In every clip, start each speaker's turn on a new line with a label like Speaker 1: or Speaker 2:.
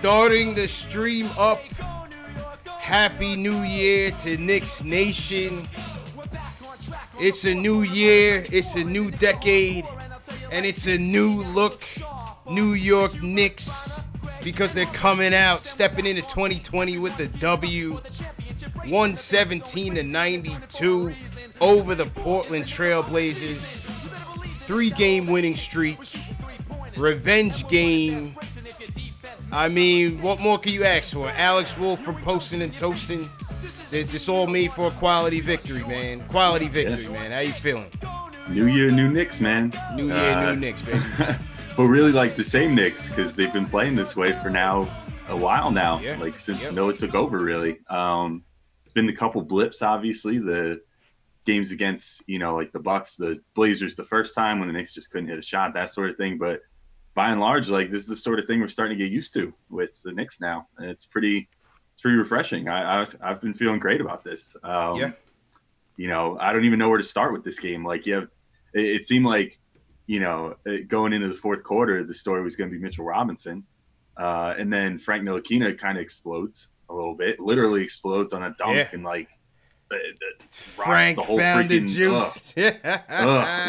Speaker 1: Starting the stream up. Happy New Year to Knicks Nation. It's a new year, it's a new decade, and it's a new look. New York Knicks, because they're coming out, stepping into 2020 with a W. 117-92 over the Portland Trailblazers. 3-game winning streak. Revenge game. I mean, what more can you ask for? Alex Wolf from Posting and Toasting. This all made for a quality victory, man. Quality victory, man. How you feeling?
Speaker 2: New year, new Knicks, man.
Speaker 1: New year, new Knicks, baby.
Speaker 2: But really like the same Knicks, because they've been playing this way for now a while now, like since Melo took over, really. It's been a couple blips, obviously. The games against, like the Bucks, the Blazers the first time when the Knicks just couldn't hit a shot, that sort of thing. But by and large, like this is the sort of thing we're starting to get used to with the Knicks now. And it's pretty refreshing. I've been feeling great about this. I don't even know where to start with this game. Like, it seemed like, going into the fourth quarter, the story was going to be Mitchell Robinson. And then Frank Ntilikina kind of explodes a little bit, literally explodes on a dunk and
Speaker 1: Frank
Speaker 2: rocks the whole
Speaker 1: found the
Speaker 2: freaking,
Speaker 1: juice.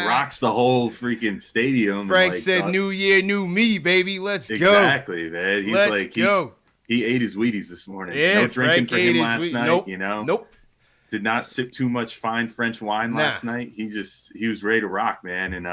Speaker 2: Rocks the whole freaking stadium.
Speaker 1: Frank said, "New year, new me, baby. Let's go."
Speaker 2: Exactly, man. He's
Speaker 1: Let's go.
Speaker 2: He ate his Wheaties this morning.
Speaker 1: Yeah,
Speaker 2: no drinking
Speaker 1: Frank
Speaker 2: for him
Speaker 1: ate
Speaker 2: last
Speaker 1: his
Speaker 2: night.
Speaker 1: Nope.
Speaker 2: Did not sip too much fine French wine last night. He was ready to rock, man. And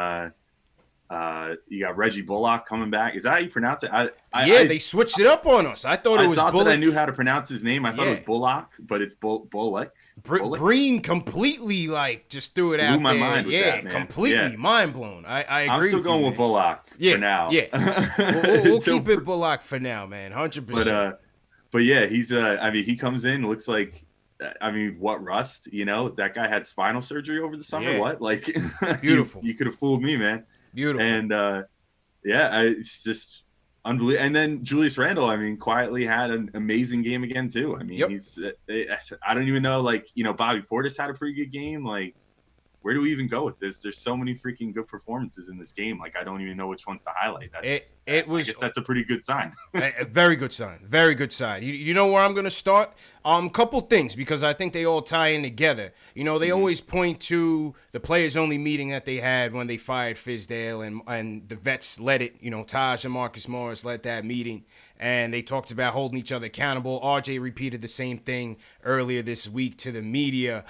Speaker 2: you got Reggie Bullock coming back. Is that how you pronounce it?
Speaker 1: They switched it up on us. I thought it was Bullock.
Speaker 2: That I knew how to pronounce his name. I thought it was Bullock, but it's Bullock.
Speaker 1: Breen completely just threw it out
Speaker 2: Blew my mind with that, man.
Speaker 1: Completely mind blown. I agree.
Speaker 2: I'm still going with Bullock for now.
Speaker 1: Yeah, we'll keep it Bullock for now, man. 100%.
Speaker 2: But yeah, he's he comes in, looks like. What rust? That guy had spinal surgery over the summer.
Speaker 1: Yeah.
Speaker 2: What? Like,
Speaker 1: beautiful.
Speaker 2: You could have fooled me, man.
Speaker 1: Beautiful.
Speaker 2: And it's just unbelievable. And then Julius Randle, quietly had an amazing game again too. He's I don't even know. Bobby Portis had a pretty good game. Where do we even go with this? There's so many freaking good performances in this game. I don't even know which ones to highlight. I guess that's a pretty good sign.
Speaker 1: A very good sign. Very good sign. You know where I'm going to start? Couple things, because I think they all tie in together. They always point to the players-only meeting that they had when they fired Fizdale, and the vets led it. Taj and Marcus Morris led that meeting, and they talked about holding each other accountable. RJ repeated the same thing earlier this week to the media.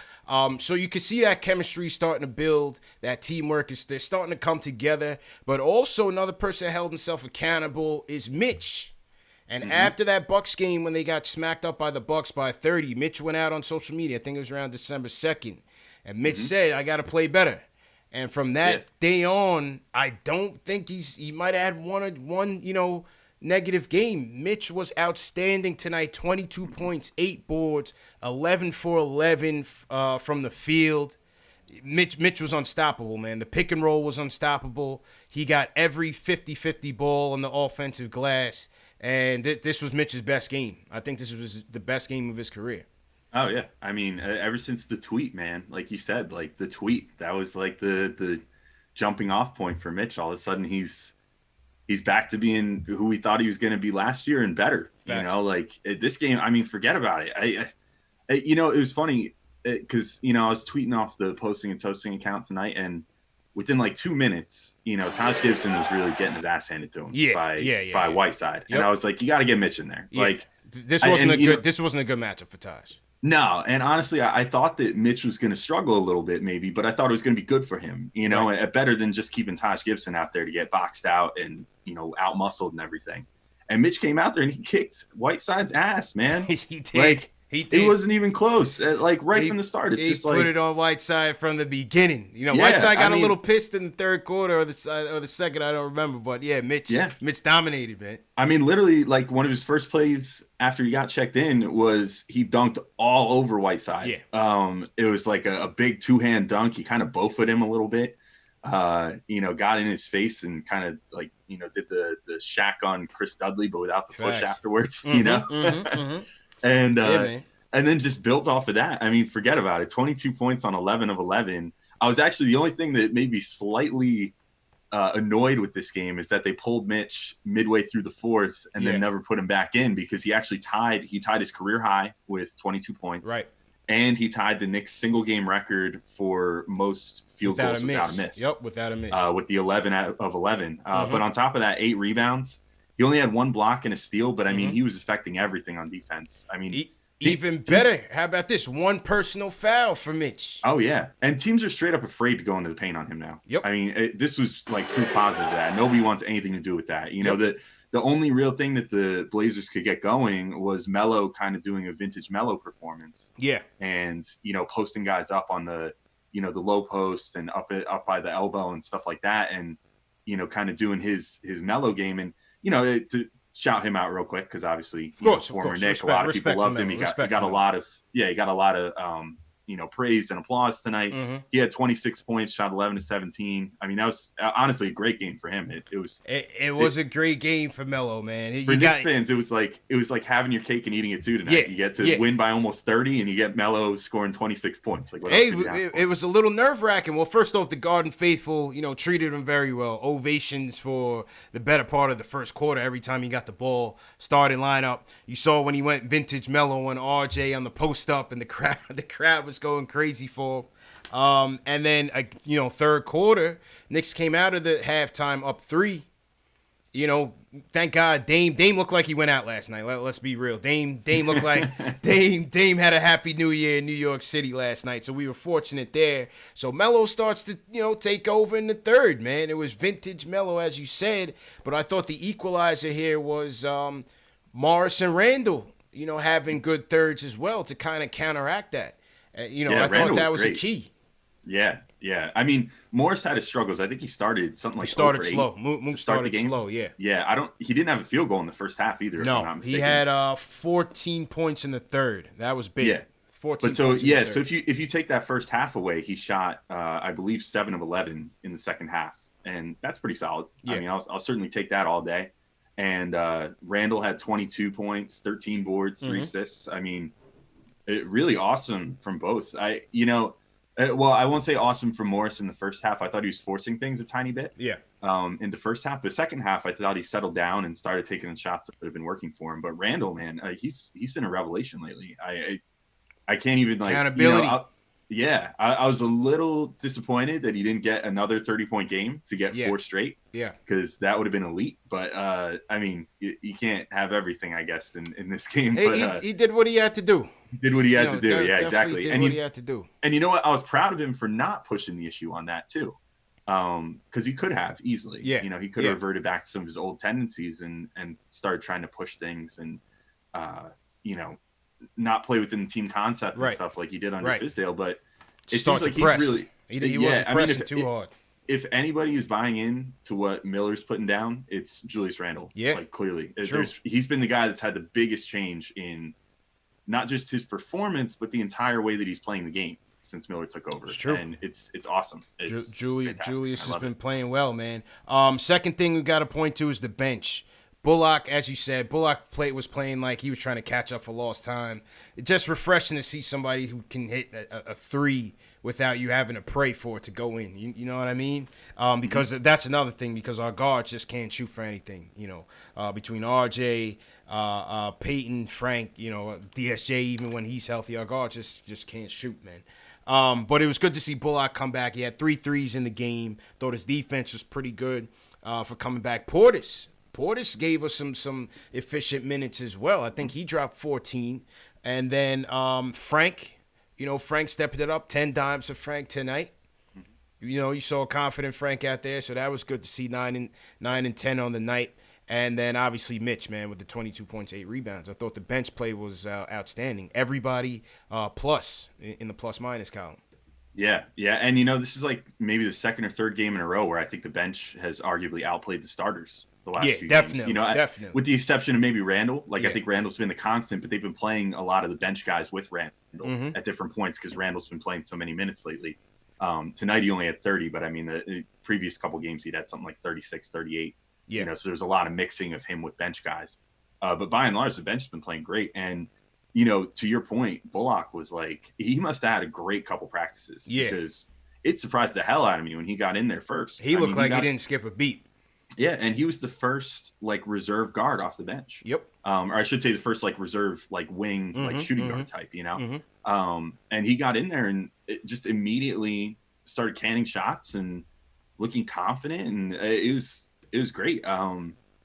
Speaker 1: So you can see that chemistry starting to build. That teamwork they're starting to come together. But also another person that held himself accountable is Mitch. And after that Bucks game, when they got smacked up by the Bucks by 30, Mitch went out on social media. I think it was around December 2nd. And Mitch said, "I got to play better." And from that day on, I don't think he might have had one negative game. Mitch was outstanding tonight. 22 points, 8 boards, 11 for 11 from the field. Mitch was unstoppable, man. The pick and roll was unstoppable. He got every 50-50 ball on the offensive glass. And this was Mitch's best game. I think this was the best game of his career.
Speaker 2: Oh, yeah. Ever since the tweet, man, like you said, the tweet, that was the jumping off point for Mitch. All of a sudden, he's back to being who we thought he was going to be last year and better.
Speaker 1: Facts.
Speaker 2: This game, forget about it. It was funny because, I was tweeting off the Posting and Toasting account tonight, and within 2 minutes, Taj Gibson was really getting his ass handed to him by Whiteside. Yep. And I was like, you got to get Mitch in there. Yeah.
Speaker 1: This wasn't a good matchup for Taj.
Speaker 2: No, and honestly, I thought that Mitch was going to struggle a little bit maybe, but I thought it was going to be good for him, better than just keepting Taj Gibson out there to get boxed out and, out-muscled and everything. And Mitch came out there and he kicked Whiteside's ass, man.
Speaker 1: He did.
Speaker 2: It wasn't even close. From the start, it's just
Speaker 1: put it on Whiteside from the beginning. Whiteside got a little pissed in the third quarter or the second. I don't remember, but Mitch dominated, man.
Speaker 2: Literally, one of his first plays after he got checked in was he dunked all over Whiteside. Yeah. It was a big 2-hand dunk. He kind of bowfooted him a little bit. Got in his face and kind of did the Shaq on Chris Dudley, but without the push afterwards. And then just built off of that. Forget about it. 22 points on 11 of 11. I was actually the only thing that made me slightly annoyed with this game is that they pulled Mitch midway through the fourth and then never put him back in because he actually tied his career high with 22 points.
Speaker 1: Right.
Speaker 2: And he tied the Knicks single game record for most field goals without a miss.
Speaker 1: Yep, without a miss.
Speaker 2: With the 11 out of 11. But on top of that, 8 rebounds. He only had 1 block and a steal, but I mean, he was affecting everything on defense. I mean,
Speaker 1: even better. How about this? 1 personal foul for Mitch.
Speaker 2: Oh, yeah. And teams are straight up afraid to go into the paint on him now.
Speaker 1: Yep.
Speaker 2: I mean, this was like proof positive of that. Nobody wants anything to do with that. You know, the only real thing that the Blazers could get going was Melo kind of doing a vintage Melo performance.
Speaker 1: Yeah.
Speaker 2: And, you know, posting guys up on the, you know, the low post and up by the elbow and stuff like that. And, you know, kind of doing his Melo game. And, you know, to shout him out real quick, because obviously, former Knick, a lot of people loved him. He got a lot of, you know, praise and applause tonight. He had 26 points, shot 11 to 17. I mean, that was honestly a great game for him. It
Speaker 1: was a great game for Melo, man.
Speaker 2: For Knicks fans, it was like having your cake and eating it too tonight.
Speaker 1: Yeah,
Speaker 2: you get to win by almost 30, and you get Melo scoring 26 points. Like,
Speaker 1: it was a little nerve-wracking. Well, first off, the Garden faithful, you know, treated him very well. Ovations for the better part of the first quarter. Every time he got the ball, starting lineup. You saw when he went vintage Melo on RJ on the post up, and the crowd was going crazy for him. And then, you know, third quarter, Knicks came out of the halftime up 3. You know, thank God Dame looked like he went out last night. Let's be real. Dame looked like Dame had a happy New Year in New York City last night. So we were fortunate there. So Melo starts to, you know, take over in the third, man. It was vintage Melo, as you said. But I thought the equalizer here was Morris and Randle, you know, having good thirds as well to kind of counteract that. You know, I thought that was a key.
Speaker 2: Yeah. I mean, Morris had his struggles. I think he started something like
Speaker 1: he started slow. Mook started slow. Yeah.
Speaker 2: He didn't have a field goal in the first half either.
Speaker 1: No,
Speaker 2: if I'm not mistaken.
Speaker 1: He had 14 points in the third. That was big.
Speaker 2: Yeah.
Speaker 1: 14.
Speaker 2: So if you take that first half away, he shot I believe 7 of 11 in the second half, and that's pretty solid. Yeah. I mean, I'll certainly take that all day. And Randle had 22 points, 13 boards, 3 assists. I mean, really awesome from both. I won't say awesome from Morris in the first half. I thought he was forcing things a tiny bit.
Speaker 1: Yeah.
Speaker 2: In the first half, the second half, I thought he settled down and started taking the shots that have been working for him. But Randle, man, he's been a revelation lately. I can't even
Speaker 1: accountability.
Speaker 2: I was a little disappointed that he didn't get another 30-point game to get 4 straight. Yeah. Because that would have been elite. But I mean, you can't have everything, I guess, in this game.
Speaker 1: Hey,
Speaker 2: but
Speaker 1: he did what he had to do.
Speaker 2: Did what he had to do. Yeah, exactly.
Speaker 1: Did what he had to do.
Speaker 2: And you know what? I was proud of him for not pushing the issue on that too, because he could have easily. Yeah. You know, he could have reverted back to some of his old tendencies and started trying to push things and you know, not play within the team concept and stuff like he did under Fizdale. But it seems like he's really
Speaker 1: he wasn't pressing too hard.
Speaker 2: If anybody is buying in to what Miller's putting down, it's Julius Randle. Yeah, like clearly, he's been the guy that's had the biggest change in not just his performance, but the entire way that he's playing the game since Miller took over. It's true. And it's awesome.
Speaker 1: Julius has been playing well, man. Second thing we got to point to is the bench. Bullock, as you said, was playing like he was trying to catch up for lost time. It's just refreshing to see somebody who can hit a 3 without you having to pray for it to go in. You know what I mean? Because that's another thing, because our guards just can't shoot for anything. You know, between RJ, Peyton, Frank, you know, DSJ, even when he's healthy, our guards just can't shoot, man. But it was good to see Bullock come back. He had 3 threes in the game. Thought his defense was pretty good for coming back. Portis gave us some efficient minutes as well. I think he dropped 14. And then Frank stepped it up. 10 dimes for Frank tonight. You know, you saw a confident Frank out there, so that was good to see. 9 and 10 on the night. And then obviously Mitch, man, with the 22 points, 8 rebounds. I thought the bench play was outstanding. Everybody plus in the plus-minus column.
Speaker 2: Yeah. And, you know, this is like maybe the second or third game in a row where I think the bench has arguably outplayed the starters the last few games. You know, definitely. With the exception of maybe Randle. I think Randle's been the constant, but they've been playing a lot of the bench guys with Randle at different points because Randle's been playing so many minutes lately. Tonight he only had 30, but I mean, the previous couple games he'd had something like 36, 38. Yeah. You know, so there's a lot of mixing of him with bench guys. But by and large, the bench has been playing great. And, you know, to your point, Bullock was like, he must have had a great couple practices. Yeah. Because it surprised the hell out of me when he got in there first.
Speaker 1: He looked like he didn't skip a beat.
Speaker 2: Yeah, and he was the first like reserve guard off the bench.
Speaker 1: Yep.
Speaker 2: Or I should say the first like reserve like wing like shooting guard type, you know. And he got in there and it just immediately started canning shots and looking confident, and it was great.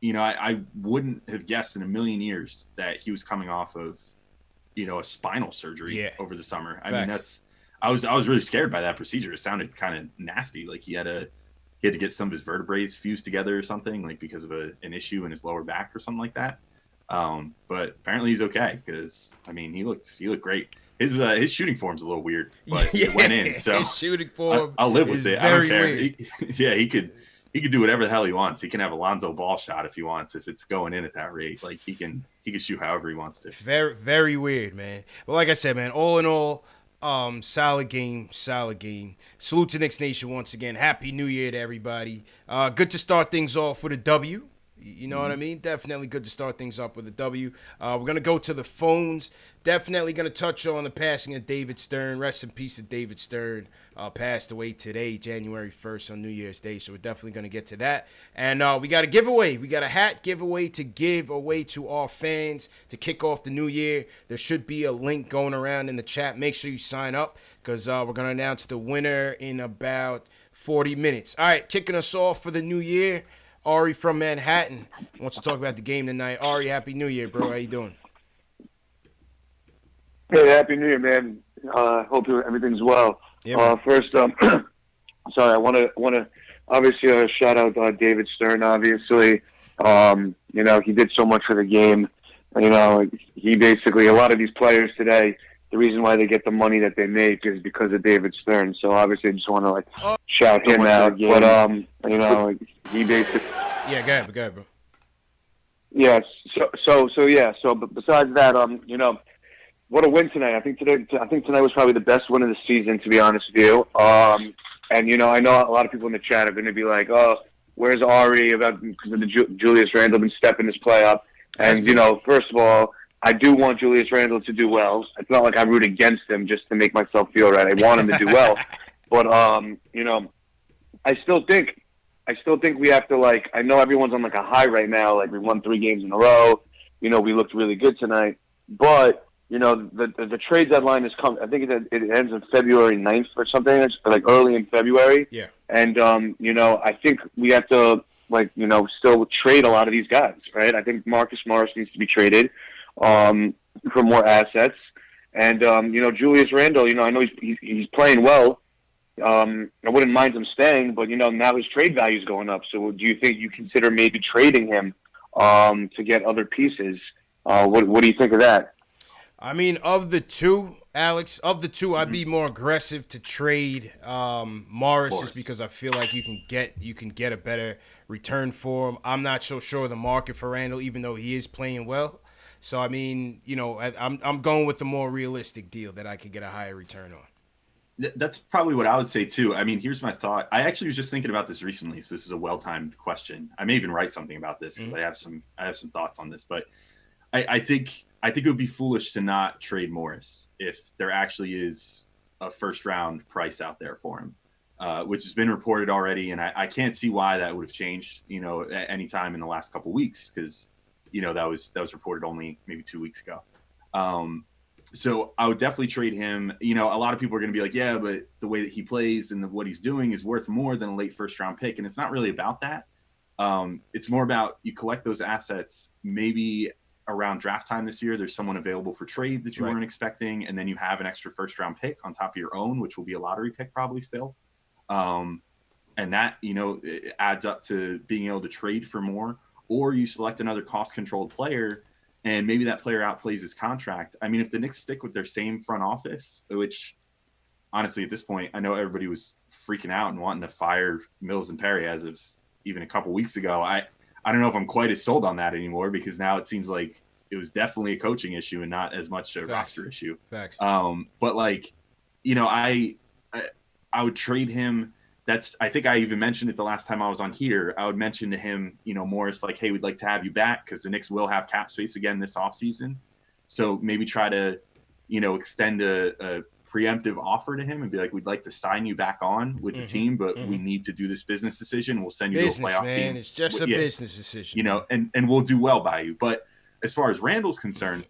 Speaker 2: You know, I wouldn't have guessed in a million years that he was coming off of, you know, a spinal surgery over the summer. I mean, I was really scared by that procedure. It sounded kind of nasty, like he had to get some of his vertebrae fused together or something, like because of an issue in his lower back or something like that. But apparently he's okay, because I mean he looked great. His shooting form's a little weird, but it went in. So
Speaker 1: his shooting form,
Speaker 2: I'll live with it. I don't care. He could do whatever the hell he wants. He can have a Lonzo Ball shot if he wants. If it's going in at that rate, like he can shoot however he wants to.
Speaker 1: Very, very weird, man. But like I said, man, all in all, solid game. Salute to Knicks Nation once again. Happy New Year to everybody. Good to start things off with a W. You know what I mean? Definitely good to start things up with a W. We're going to go to the phones. Definitely going to touch on the passing of David Stern. Rest in peace to David Stern. Passed away today, January 1st on New Year's Day. So we're definitely going to get to that. And we got a giveaway. We got a hat giveaway to give away to our fans to kick off the new year. There should be a link going around in the chat. Make sure you sign up, because we're going to announce the winner in about 40 minutes. All right, kicking us off for the new year, Ari from Manhattan wants to talk about the game tonight. Ari, Happy New Year, bro. How you doing?
Speaker 3: Hey, Happy New Year, man. Hope everything's well.
Speaker 1: Yeah,
Speaker 3: first, sorry, I want to obviously shout out David Stern. Obviously, you know, he did so much for the game. You know, he basically, a lot of these players today, the reason why they get the money that they make is because of David Stern. So obviously, I just want to shout him out. But you know, he basically.
Speaker 1: Yeah, go ahead, bro.
Speaker 3: Yes. But besides that, you know, what a win tonight. I think tonight was probably the best win of the season, to be honest with you. And you know, I know a lot of people in the chat are going to be like, "Oh, where's Ari?" Because of the Julius Randle been stepping his play up. And you know, first of all, I do want Julius Randle to do well. It's not like I root against him just to make myself feel right. I want him to do well. But you know, I still think we have to, like, I know everyone's on like a high right now. Like, we won 3 games in a row. You know, we looked really good tonight. But you know, the trade deadline is coming. I think it ends on February 9th or something. It's like early in February.
Speaker 1: Yeah.
Speaker 3: And you know, I think we have to, like, you know, still trade a lot of these guys, right? I think Marcus Morris needs to be traded for more assets. And you know, Julius Randle, you know, I know he's playing well. I wouldn't mind him staying, but you know, now his trade value is going up. So do you think you consider maybe trading him to get other pieces? What do you think of that?
Speaker 1: I mean, of the two, Alex, I'd be more aggressive to trade Morris, just because I feel like you can get a better return for him. I'm not so sure the market for Randle, even though he is playing well. So I mean, you know, I'm going with the more realistic deal that I could get a higher return on.
Speaker 2: That's probably what I would say too. I mean, here's my thought. I actually was just thinking about this recently, so this is a well-timed question. I may even write something about this because I have some thoughts on this. But I think it would be foolish to not trade Morris if there actually is a first-round price out there for him, which has been reported already, and I can't see why that would have changed, you know, at any time in the last couple of weeks, because you know that was reported only maybe 2 weeks ago. So I would definitely trade him. You know, a lot of people are going to be like, yeah, but the way that he plays and what he's doing is worth more than a late first-round pick, and it's not really about that. It's more about you collect those assets maybe around draft time this year. There's someone available for trade that you weren't expecting, and then you have an extra first-round pick on top of your own, which will be a lottery pick probably still. And that, you know, it adds up to being able to trade for more, or you select another cost-controlled player, and maybe that player outplays his contract. I mean, if the Knicks stick with their same front office, which honestly at this point, I know everybody was freaking out and wanting to fire Mills and Perry as of even a couple weeks ago. I don't know if I'm quite as sold on that anymore, because now it seems like it was definitely a coaching issue and not as much a roster issue.
Speaker 1: Facts.
Speaker 2: But like, you know, I would trade him. I think I even mentioned it the last time I was on here. I would mention to him, you know, Morris, like, hey, we'd like to have you back because the Knicks will have cap space again this offseason. So maybe try to, you know, extend a preemptive offer to him and be like, we'd like to sign you back on with the team, but we need to do this business decision. We'll send you to a playoff team.
Speaker 1: It's just a business decision.
Speaker 2: You know, and we'll do well by you. But as far as Randle's concerned,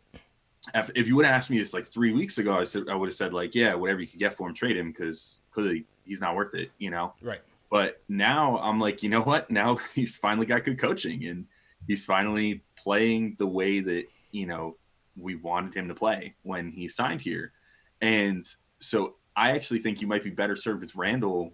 Speaker 2: if you would have asked me this like 3 weeks ago, I would have said like, yeah, whatever you could get for him, trade him, because clearly he's not worth it, you know?
Speaker 1: Right.
Speaker 2: But now I'm like, you know what? Now he's finally got good coaching and he's finally playing the way that, you know, we wanted him to play when he signed here. And so I actually think you might be better served with Randle.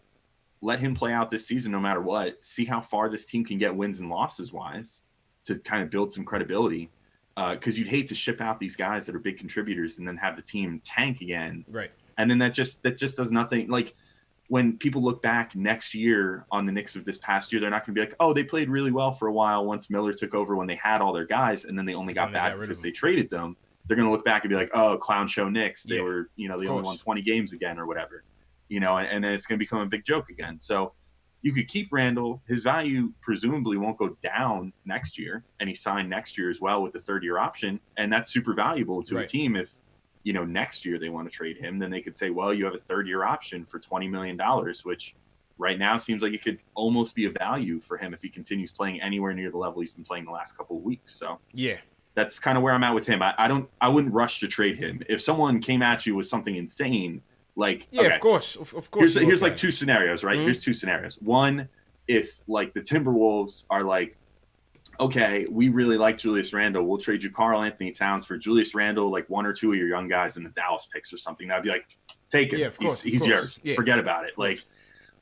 Speaker 2: Let him play out this season no matter what. See how far this team can get wins and losses wise to kind of build some credibility. Because you'd hate to ship out these guys that are big contributors and then have the team tank again.
Speaker 1: Right.
Speaker 2: And then that just does nothing. Like when people look back next year on the Knicks of this past year, they're not going to be like, oh, they played really well for a while once Miller took over when they had all their guys, and then they only got bad because they traded them. They're going to look back and be like, oh, clown show Knicks. They were, you know, they only won 20 games again or whatever, you know, and then it's going to become a big joke again. So you could keep Randle. His value presumably won't go down next year, and he signed next year as well with the third-year option, and that's super valuable to a team if, you know, next year they want to trade him. Then they could say, well, you have a third-year option for $20 million, which right now seems like it could almost be a value for him if he continues playing anywhere near the level he's been playing the last couple of weeks. So
Speaker 1: yeah,
Speaker 2: that's kind of where I'm at with him. I wouldn't rush to trade him. If someone came at you with something insane, like,
Speaker 1: okay, of course.
Speaker 2: Here's like two scenarios, right? Mm-hmm. Here's two scenarios. One, if like the Timberwolves are like, okay, we really like Julius Randle, we'll trade you Karl Anthony Towns for Julius Randle, like one or two of your young guys in the Dallas picks or something. I'd be like, take him. Yeah, he's yours. Yeah. Forget about it. Like,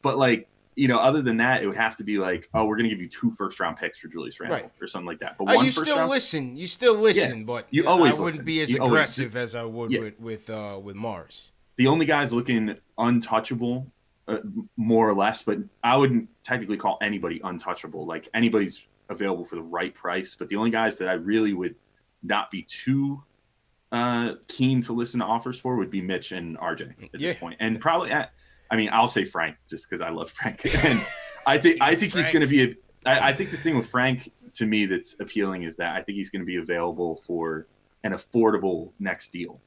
Speaker 2: but like, you know, other than that, it would have to be like, oh, we're going to give you 2 first-round picks for Julius Randle or something like that. But
Speaker 1: you still listen. You still listen, but
Speaker 2: you always
Speaker 1: I wouldn't be as aggressive as I would with Morris.
Speaker 2: The only guys looking untouchable, more or less, but I wouldn't technically call anybody untouchable. Like anybody's available for the right price, but the only guys that I really would not be too keen to listen to offers for would be Mitch and RJ at this point. And probably I'll say Frank just because I love Frank. And I think he's going to be I think the thing with Frank to me that's appealing is that I think he's going to be available for an affordable next deal.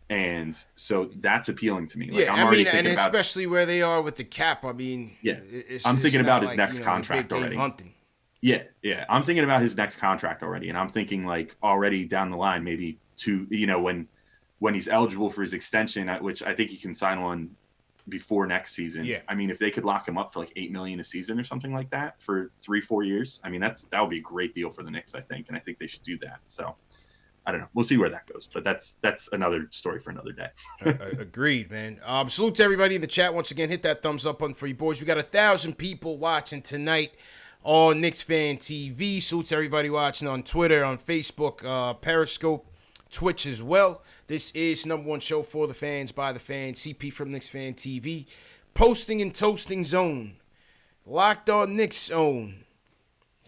Speaker 2: And so that's appealing to me. Like, I'm
Speaker 1: and especially where they are with the cap. I'm
Speaker 2: thinking about his next contract already. Hunting. Yeah. I'm thinking about his next contract already, and I'm thinking like already down the line, maybe when he's eligible for his extension, which I think he can sign one before next season. Yeah. I mean, if they could lock him up for like $8 million a season or something like that for 3-4 years, I mean, that would be a great deal for the Knicks, I think, and I think they should do that. So. I don't know. We'll see where that goes, but that's another story for another day.
Speaker 1: Agreed, man. Salute to everybody in the chat. Once again, hit that thumbs up button for you boys. We got 1,000 people watching tonight on KnicksFanTV. Salute to everybody watching on Twitter, on Facebook, Periscope, Twitch as well. This is #1 show for the fans, by the fans. CP from KnicksFanTV. Posting and toasting zone. Locked on Knicks own.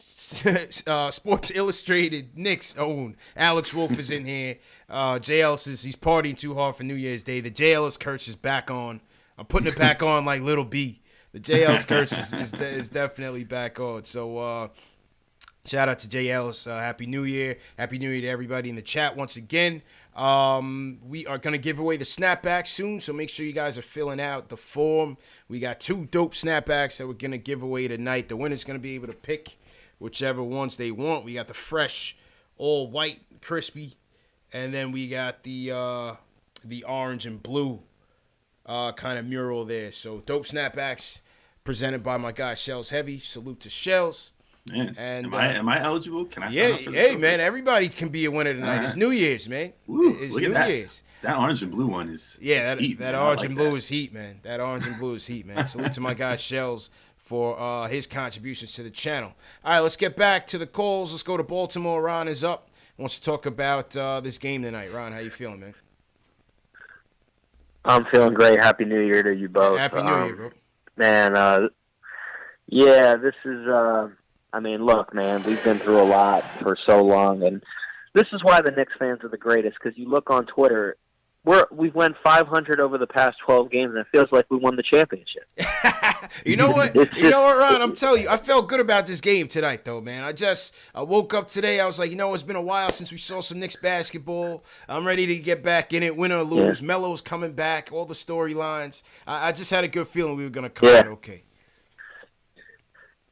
Speaker 1: Sports Illustrated Knicks own Alex Wolf is in here. JL says he's partying too hard for New Year's Day. The JL's curse is back on. I'm putting it back on like Little B. The JL's curse is definitely back on. So shout out to JL's. Happy New Year. Happy New Year to everybody in the chat once again. We are going to give away the snapbacks soon, so make sure you guys are filling out the form. We got 2 dope snapbacks that we're going to give away tonight. The winner's going to be able to pick whichever ones they want. We got the fresh, all white, crispy, and then we got the orange and blue kind of mural there. So dope snapbacks presented by my guy Shells Heavy. Salute to Shells.
Speaker 2: Man, and am I eligible? Can I sign up for this?
Speaker 1: Hey, man, everybody can be a winner tonight. Right. It's New Year's, man.
Speaker 2: Ooh,
Speaker 1: it's New Year's.
Speaker 2: That orange and blue one is heat,
Speaker 1: that orange and blue is heat, man. That orange and blue is heat, man. Salute to my guy Shells for his contributions to the channel. All right, let's get back to the calls. Let's go to Baltimore. Ron is up. Wants to talk about this game tonight. Ron, how you feeling, man?
Speaker 4: I'm feeling great. Happy New Year to you both.
Speaker 1: Happy New Year, bro.
Speaker 4: Man, this is, look, man, we've been through a lot for so long, and this is why the Knicks fans are the greatest, because you look on Twitter, we've won 500 over the past 12 games, and it feels like we won the championship.
Speaker 1: You know what? You know what, Ron? I'm telling you, I felt good about this game tonight, though, man. I woke up today. I was like, it's been a while since we saw some Knicks basketball. I'm ready to get back in it, win or lose. Yeah. Melo's coming back, all the storylines. I just had a good feeling we were going to come out okay.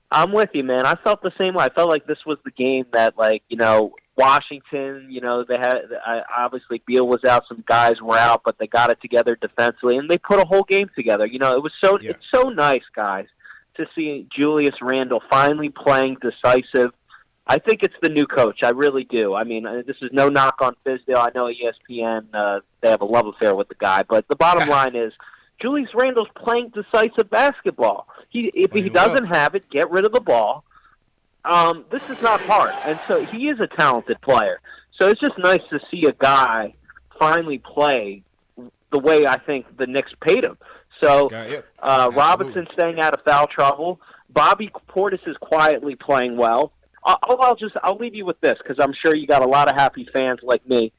Speaker 4: I'm with you, man. I felt the same way. I felt like this was the game that, Washington, they had obviously Beal was out, some guys were out, but they got it together defensively, and they put a whole game together. It was it's so nice, guys, to see Julius Randle finally playing decisive. I think it's the new coach. I really do. I mean, this is no knock on Fizdale. I know ESPN, they have a love affair with the guy, but the bottom line is Julius Randle's playing decisive basketball. If he doesn't have it, get rid of the ball. This is not hard, and so he is a talented player. So it's just nice to see a guy finally play the way I think the Knicks paid him. So Robinson staying out of foul trouble. Bobby Portis is quietly playing well. I'll leave you with this because I'm sure you got a lot of happy fans like me.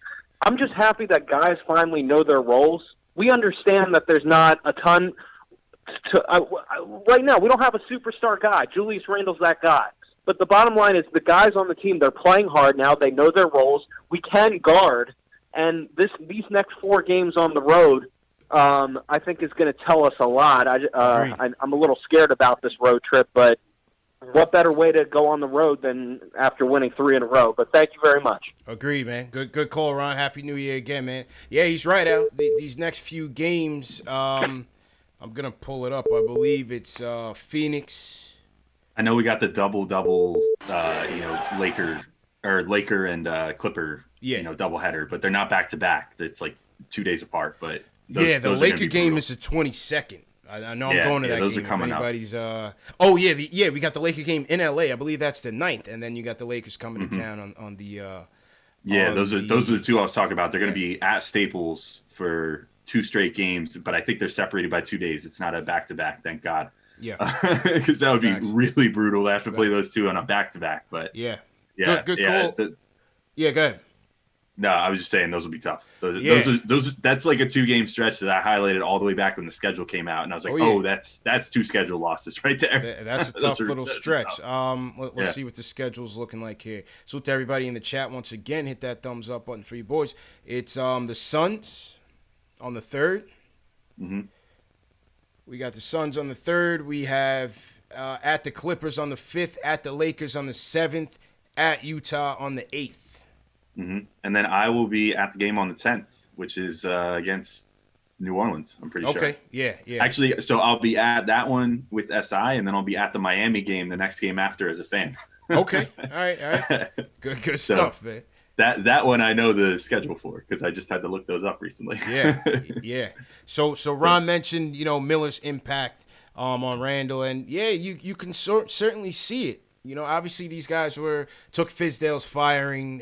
Speaker 4: I'm just happy that guys finally know their roles. We understand that there's not a ton. Right now, we don't have a superstar guy. Julius Randle's that guy. But the bottom line is the guys on the team, they're playing hard now. They know their roles. We can guard. And these next 4 games on the road, I think is going to tell us a lot. I'm a little scared about this road trip, but what better way to go on the road than after winning 3 in a row? But thank you very much.
Speaker 1: Agreed, man. Good call, Ron. Happy New Year again, man. Yeah, he's right, Al. These next few games, I'm going to pull it up. I believe it's Phoenix.
Speaker 2: I know we got the double, Laker and Clipper, doubleheader, but they're not back to back. It's like 2 days apart. But
Speaker 1: the Laker game is the 22nd. I know I'm going to that
Speaker 2: those
Speaker 1: game.
Speaker 2: Are coming
Speaker 1: if anybody's,
Speaker 2: up.
Speaker 1: We got the Laker game in LA. I believe that's the 9th, and then you got the Lakers coming to town on the.
Speaker 2: Those are the 2 I was talking about. They're going to be at Staples for 2 straight games, but I think they're separated by 2 days. It's not a back to back. Thank God.
Speaker 1: Yeah,
Speaker 2: because that would be really brutal to have to play those 2 on a back-to-back. But
Speaker 1: good call. Go ahead.
Speaker 2: No, I was just saying those will be tough. Those that's like a 2-game stretch that I highlighted all the way back when the schedule came out, and I was like, that's 2 schedule losses right there.
Speaker 1: That's a tough little stretch. Let's see what the schedule's looking like here. So to everybody in the chat, once again, hit that thumbs up button for you boys. It's the Suns on the 3rd.
Speaker 2: Mm-hmm.
Speaker 1: We got the Suns on the 3rd. We have at the Clippers on the 5th, at the Lakers on the 7th, at Utah on the 8th.
Speaker 2: Mm-hmm. And then I will be at the game on the 10th, which is against New Orleans, I'm pretty sure.
Speaker 1: Okay, yeah.
Speaker 2: Actually, so I'll be at that one with SI, and then I'll be at the Miami game the next game after as a fan.
Speaker 1: Okay, all right. Good stuff, man.
Speaker 2: That one I know the schedule for because I just had to look those up recently.
Speaker 1: Yeah. So Ron mentioned, Miller's impact on Randle, and you can certainly see it. Obviously these guys took Fizdale's firing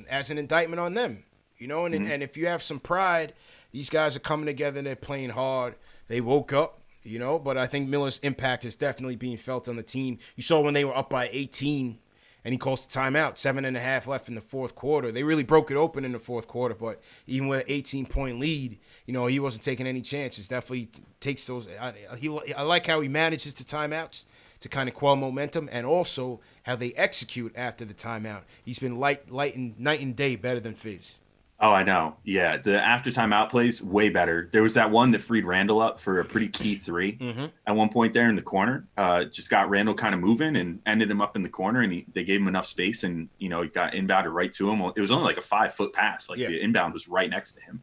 Speaker 1: as an indictment on them. And if you have some pride, these guys are coming together and they're playing hard. They woke up, but I think Miller's impact is definitely being felt on the team. You saw when they were up by 18. And he calls the timeout, 7.5 left in the fourth quarter. They really broke it open in the fourth quarter, but even with an 18-point lead, he wasn't taking any chances. Definitely takes those. I like how he manages the timeouts to kind of quell momentum, and also how they execute after the timeout. He's been night and day better than Fizz.
Speaker 2: Oh, I know. Yeah, the after timeout plays way better. There was that one that freed Randle up for a pretty key 3 at one point there in the corner. Just got Randle kind of moving and ended him up in the corner, and they gave him enough space, and he got inbounded right to him. It was only like a 5-foot pass. The inbound was right next to him,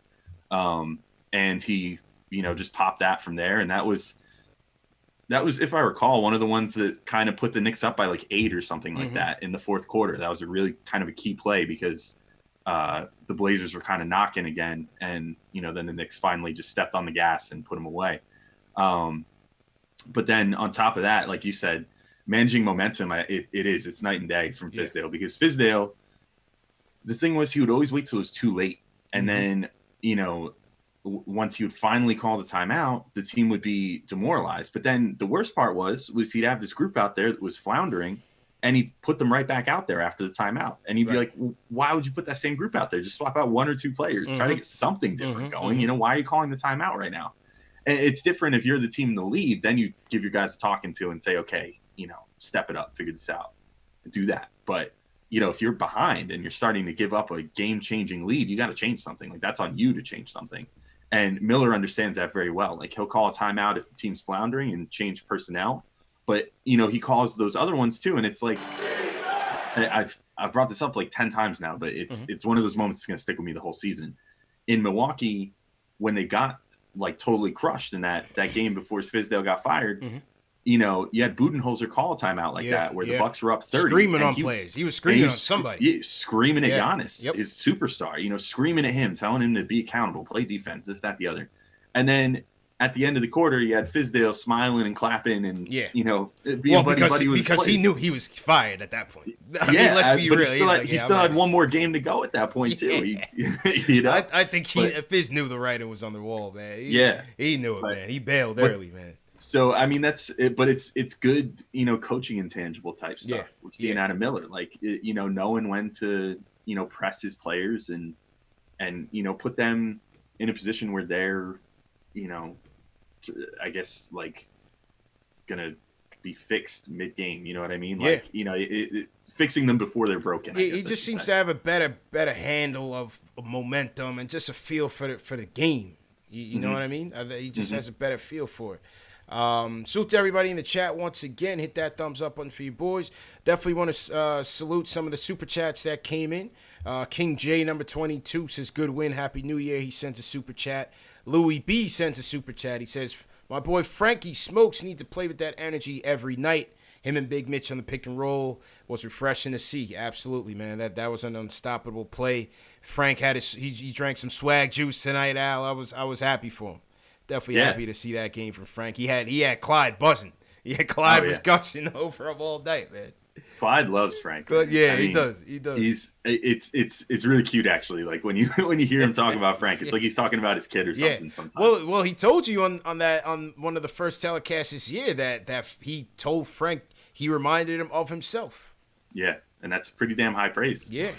Speaker 2: and he just popped that from there, and that was, if I recall, one of the ones that kind of put the Knicks up by like 8 or something like that in the fourth quarter. That was a really kind of a key play because the Blazers were kind of knocking again, and then the Knicks finally just stepped on the gas and put them away. But then on top of that, like you said, managing momentum, it's night and day from Fizdale, because Fizdale, the thing was, he would always wait till it was too late, and then once he would finally call the timeout, the team would be demoralized. But then the worst part was he'd have this group out there that was floundering, and he put them right back out there after the timeout. And he'd be like, well, why would you put that same group out there? Just swap out 1 or 2 players. Try to get something different going. You know, why are you calling the timeout right now? And it's different if you're the team in the lead. Then you give your guys a talking to and say, okay, you know, step it up, figure this out, do that. But, you know, if you're behind and you're starting to give up a game-changing lead, you got to change something. Like, that's on you to change something. And Miller understands that very well. Like, he'll call a timeout if the team's floundering and change personnel. But, you know, he calls those other ones too. And it's like, I've brought this up like 10 times now, but it's one of those moments that's going to stick with me the whole season. In Milwaukee, when they got like totally crushed in that game before Fizdale got fired, you know, you had Budenholzer call a timeout like that where the Bucks were up 30.
Speaker 1: Screaming on plays. He was screaming on somebody.
Speaker 2: Screaming at Giannis, his superstar, you know, screaming at him, telling him to be accountable, play defense, this, that, the other. And then at the end of the quarter, you had Fizdale smiling and clapping and, you know, being
Speaker 1: because he knew he was fired at that point. I mean, let's be real.
Speaker 2: He still had one more game to go at that point, too. You know?
Speaker 1: I think Fizz knew the writing was on the wall, man. He knew it, man. He bailed early, man.
Speaker 2: So, I mean, that's it, but it's good, you know, coaching intangible type stuff.
Speaker 1: Yeah.
Speaker 2: We're seeing out of Miller, like, you know, knowing when to, you know, press his players and, you know, put them in a position where they're, you know, I guess, like, gonna be fixed mid-game. You know what I mean? Like, you know, fixing them before they're broken.
Speaker 1: He just seems to have a better handle of momentum and just a feel for the game. You know what I mean? He just has a better feel for it. Salute to everybody in the chat once again. Hit that thumbs up button for you boys. Definitely want to salute some of the super chats that came in. King J number 22 says good win, happy new year. He sends a super chat. Louis B sends a super chat. He says my boy Frankie Smokes need to play with that energy every night. Him and Big Mitch on the pick and roll was refreshing to see. Absolutely, man. That was an unstoppable play. Frank had he drank some swag juice tonight, Al. I was happy for him. Definitely happy to see that game from Frank. He had Clyde buzzing. Clyde was gushing over him all night, man.
Speaker 2: Clyde loves Frank.
Speaker 1: Yeah, he does.
Speaker 2: It's really cute actually. Like when you hear him talk about Frank, it's like he's talking about his kid or something. Sometimes.
Speaker 1: Well, he told you on one of the first telecasts this year that he told Frank he reminded him of himself.
Speaker 2: Yeah, and that's pretty damn high praise.
Speaker 1: Yeah.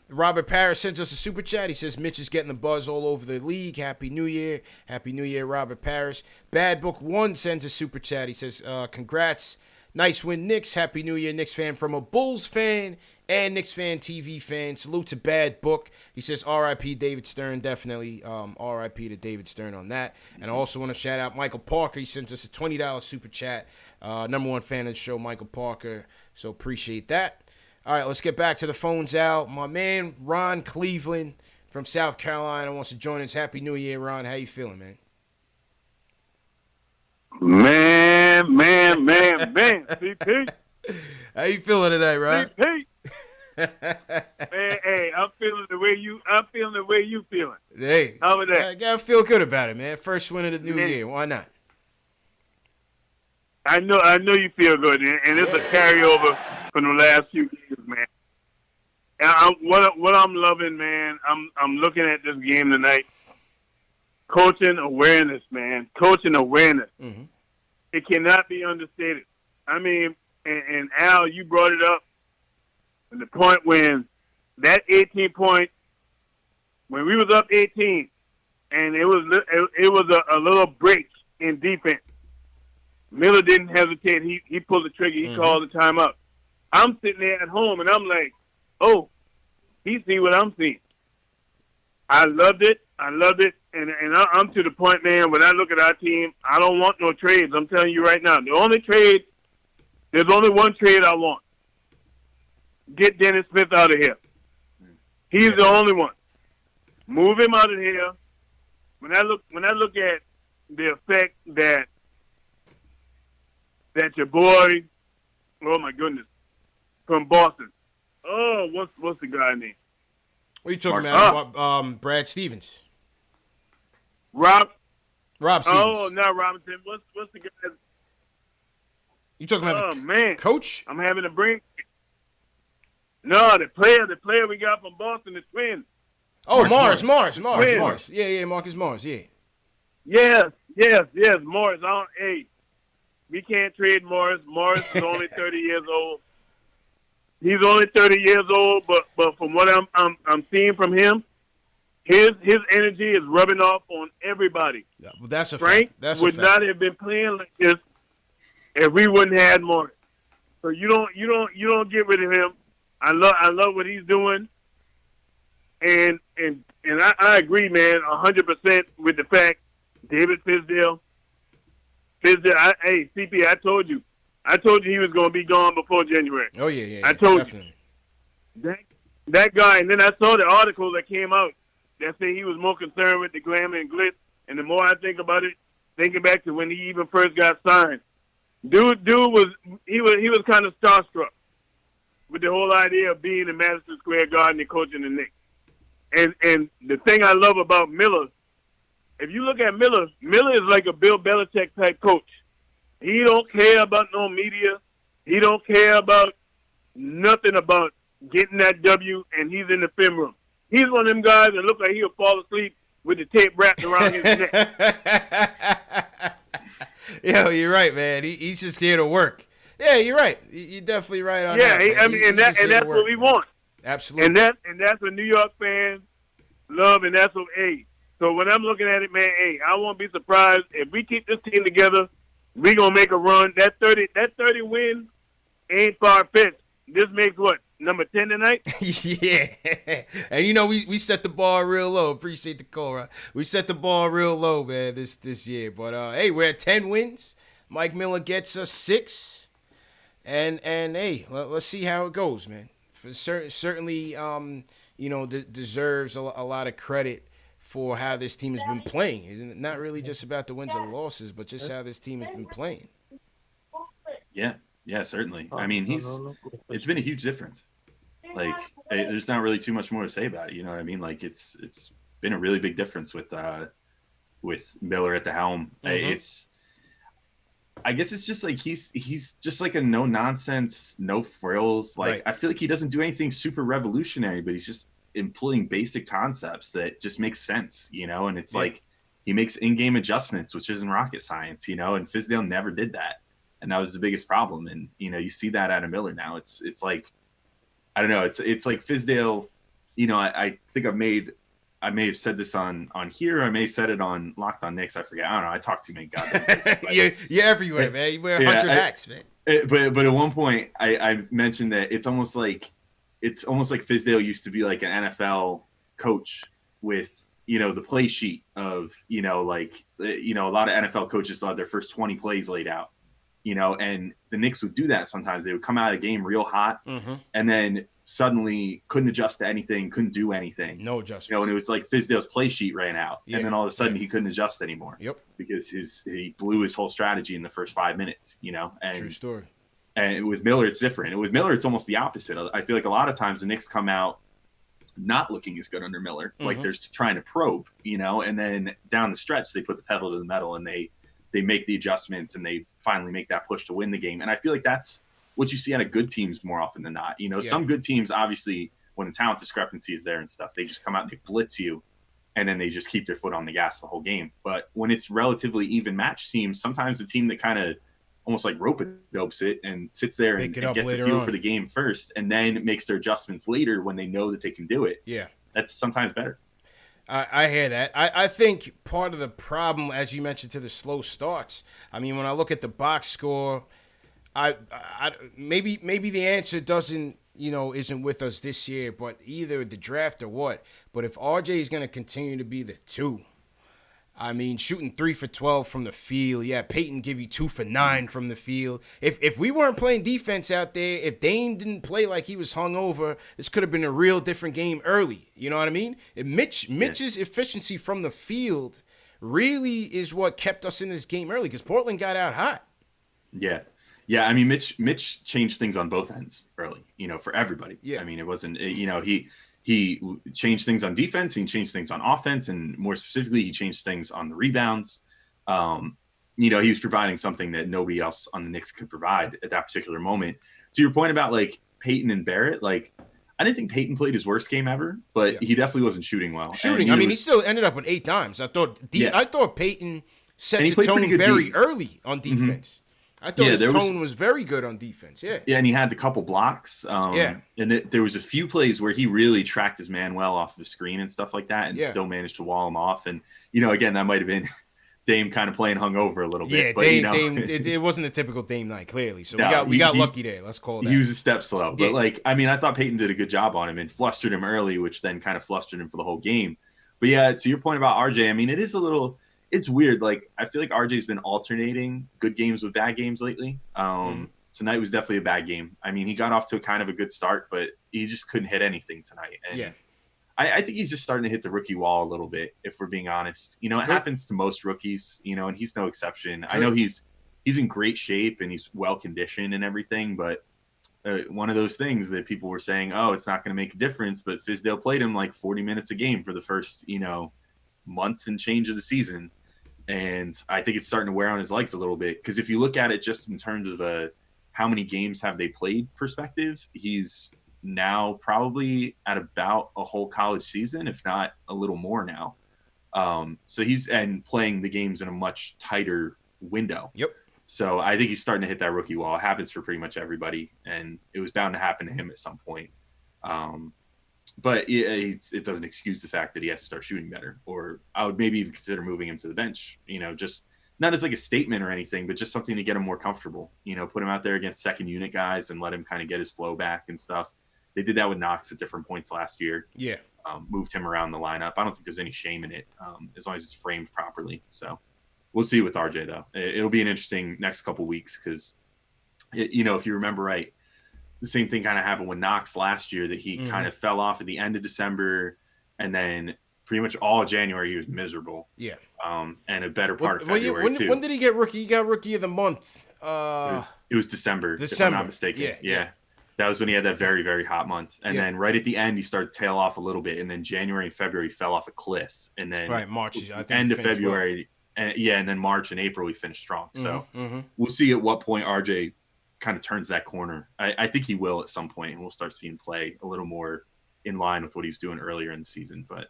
Speaker 1: Robert Parrish sends us a super chat. He says Mitch is getting the buzz all over the league. Happy New Year. Happy New Year, Robert Parrish. Bad Book 1 sends a super chat. He says, congrats. Nice win, Knicks. Happy New Year, Knicks fan from a Bulls fan and KnicksFanTV fan. Salute to Bad Book. He says, R.I.P. David Stern. Definitely R.I.P. to David Stern on that. And I also want to shout out Michael Parker. He sends us a $20 super chat. Number one fan of the show, Michael Parker. So appreciate that. All right, let's get back to the phones out. My man, Ron Cleveland from South Carolina wants to join us. Happy New Year, Ron. How you feeling, man?
Speaker 5: Man, CP.
Speaker 1: How you feeling today, Ron?
Speaker 5: CP. Hey, I'm feeling the way you feeling.
Speaker 1: Hey,
Speaker 5: how about that?
Speaker 1: I gotta feel good about it, man. First win of the new year. Why not?
Speaker 5: I know you feel good, and it's a carryover from the last few years, man. And what I'm loving, man, I'm looking at this game tonight. Coaching awareness, man. Coaching awareness. Mm-hmm. It cannot be understated. I mean, and Al, you brought it up. And the point when that 18 point, when we was up 18, and it was a little break in defense. Miller didn't hesitate. He pulled the trigger. He called the timeout. I'm sitting there at home, and I'm like, oh, he see what I'm seeing. I loved it. And I'm to the point, man, when I look at our team, I don't want no trades. I'm telling you right now. There's only one trade I want. Get Dennis Smith out of here. He's the only one. Move him out of here. When I look at the effect that your boy, oh my goodness, from Boston. Oh, what's the guy name?
Speaker 1: What are you talking about? Brad Stevens.
Speaker 5: Rob
Speaker 1: Stevens.
Speaker 5: Oh, not Robinson. What's the guy?
Speaker 1: You talking about the
Speaker 5: man.
Speaker 1: Coach?
Speaker 5: I'm having to bring. No, the player we got from Boston, the Twins.
Speaker 1: Oh, Morris. Yeah, Marcus Morris. Yeah.
Speaker 5: Yes, Morris. Hey, we can't trade Morris. Morris is only 30 years old. He's only 30 years old, but from what I'm seeing from him, his energy is rubbing off on everybody.
Speaker 1: Yeah, well, that's a
Speaker 5: Frank
Speaker 1: fact. That's
Speaker 5: would
Speaker 1: a fact.
Speaker 5: not have been playing like this if we wouldn't have had Morris. So you don't get rid of him. I love what he's doing, and I agree, man, 100% with the fact David Fizdale. Hey CP, I told you he was going to be gone before January.
Speaker 1: Oh yeah.
Speaker 5: I told
Speaker 1: definitely.
Speaker 5: you that guy, and then I saw the article that came out that said he was more concerned with the glamour and glitz. And the more I think about it, thinking back to when he even first got signed, dude was kind of starstruck with the whole idea of being in Madison Square Garden and coaching the Knicks. And the thing I love about Miller, if you look at Miller is like a Bill Belichick type coach. He don't care about no media. He don't care about nothing about getting that W, and he's in the film room. He's one of them guys that look like he'll fall asleep with the tape wrapped around his neck.
Speaker 1: Yo, you're right, man. He's just here to work. Yeah, you're right. You're definitely right on that.
Speaker 5: Yeah, I mean, and that's what we want.
Speaker 1: Absolutely.
Speaker 5: And that's what New York fans love, and that's what, hey. So when I'm looking at it, man, hey, I won't be surprised if we keep this team together. We gonna make a run. That 30 win ain't far fetched. This makes what, number 10 tonight?
Speaker 1: Yeah, and you know we set the bar real low. Appreciate the call, right? We set the bar real low, man, this year. But hey, we're at 10 wins. Mike Miller gets us 6, and hey, let's see how it goes, man. For certainly, you know, deserves a lot of credit for how this team has been playing. It's not really just about the wins or losses, but just how this team has been playing.
Speaker 2: Yeah, certainly. I mean, it's been a huge difference. Like, there's not really too much more to say about it. You know what I mean? Like, it's been a really big difference with Miller at the helm. Mm-hmm. I guess it's just like he's just like a no nonsense, no frills. Like, right. I feel like he doesn't do anything super revolutionary, but he's just employing basic concepts that just make sense, you know. And it's like he makes in-game adjustments, which isn't rocket science, you know. And Fizdale never did that. And that was the biggest problem. And, you know, you see that out of Miller now. It's like, I don't know. It's like Fizdale, you know, I think I may have said this on here. I may have said it on Locked on Knicks. I forget. I don't know. I talk too many goddamn places.
Speaker 1: You're everywhere, man. You wear 100 hats, man.
Speaker 2: But at one point I mentioned that it's almost like Fizdale used to be like an NFL coach with, you know, the play sheet of, you know, like, you know, a lot of NFL coaches still have their first 20 plays laid out. You know, and the Knicks would do that sometimes. They would come out of the game real hot, mm-hmm. and then suddenly couldn't adjust to anything, couldn't do anything.
Speaker 1: No adjustment.
Speaker 2: You know, and it was like Fizdale's play sheet ran out, and then all of a sudden he couldn't adjust anymore.
Speaker 1: Yep.
Speaker 2: Because he blew his whole strategy in the first 5 minutes. You know, and
Speaker 1: true story.
Speaker 2: And with Miller, it's different. And with Miller, it's almost the opposite. I feel like a lot of times the Knicks come out not looking as good under Miller, mm-hmm. like they're trying to probe. You know, and then down the stretch they put the pedal to the metal and they make the adjustments and they finally make that push to win the game. And I feel like that's what you see out of good teams more often than not. You know, some good teams, obviously, when the talent discrepancy is there and stuff, they just come out and they blitz you and then they just keep their foot on the gas the whole game. But when it's relatively even match teams, sometimes the team that kind of almost like rope-a-dopes it and sits there and gets a feel for the game first and then makes their adjustments later when they know that they can do it.
Speaker 1: Yeah.
Speaker 2: That's sometimes better.
Speaker 1: I hear that. I think part of the problem, as you mentioned, to the slow starts. I mean, when I look at the box score, I maybe the answer isn't with us this year, but either the draft or what. But if RJ is going to continue to be the 2, I mean, shooting 3 for 12 from the field. Yeah, Peyton give you 2 for 9 from the field. If we weren't playing defense out there, if Dame didn't play like he was hungover, this could have been a real different game early. You know what I mean? Mitch's efficiency from the field really is what kept us in this game early because Portland got out hot.
Speaker 2: Yeah. Yeah, I mean, Mitch changed things on both ends early, you know, for everybody. Yeah. I mean, it wasn't, you know, he changed things on defense. He changed things on offense. And more specifically, he changed things on the rebounds. You know, he was providing something that nobody else on the Knicks could provide at that particular moment. To your point about, like, Peyton and Barrett, like, I didn't think Peyton played his worst game ever, but he definitely wasn't shooting well.
Speaker 1: He still ended up with 8 dimes. I thought Peyton set the tone very early on defense. I thought his tone was very good on defense. Yeah.
Speaker 2: Yeah, and he had a couple blocks. And there was a few plays where he really tracked his man well off the screen and stuff like that and still managed to wall him off. And, again, that might have been Dame kind of playing hungover a little bit.
Speaker 1: Yeah, Dame it wasn't a typical Dame night, clearly. So we got lucky there. Let's call that.
Speaker 2: He was a step slow. But, I thought Peyton did a good job on him and flustered him early, which then kind of flustered him for the whole game. But, yeah, to your point about RJ, it is a little – it's weird. I feel like RJ's been alternating good games with bad games lately. Tonight was definitely a bad game. He got off to a kind of a good start, but he just couldn't hit anything tonight. And I think he's just starting to hit the rookie wall a little bit, if we're being honest. It happens to most rookies, and he's no exception. True. I know he's in great shape and he's well conditioned and everything, but one of those things that people were saying, oh, it's not going to make a difference, but Fizdale played him 40 minutes a game for the first, month and change of the season. And I think it's starting to wear on his legs a little bit, because if you look at it just in terms of how many games have they played perspective, he's now probably at about a whole college season, if not a little more now. So he's playing the games in a much tighter window.
Speaker 1: Yep.
Speaker 2: So I think he's starting to hit that rookie wall. It happens for pretty much everybody, and it was bound to happen to him at some point. But it doesn't excuse the fact that he has to start shooting better. Or I would maybe even consider moving him to the bench, just not as a statement or anything, but just something to get him more comfortable. Put him out there against second unit guys and let him kind of get his flow back and stuff. They did that with Knox at different points last year.
Speaker 1: Yeah.
Speaker 2: Moved him around the lineup. I don't think there's any shame in it, as long as it's framed properly. So we'll see with RJ, though. It'll be an interesting next couple weeks because, if you remember right, the same thing kind of happened with Knox last year, that he kind of fell off at the end of December, and then pretty much all of January he was miserable.
Speaker 1: Yeah.
Speaker 2: And a better part of February too.
Speaker 1: When did he get rookie? He got rookie of the month.
Speaker 2: It was December, if I'm not mistaken. Yeah. That was when he had that very, very hot month. And then right at the end, he started to tail off a little bit. And then January and February fell off a cliff. And then
Speaker 1: March, I think
Speaker 2: end of February. Well. And then March and April, he finished strong. So we'll see at what point RJ kind of turns that corner. I think he will at some point, and we'll start seeing play a little more in line with what he was doing earlier in the season. But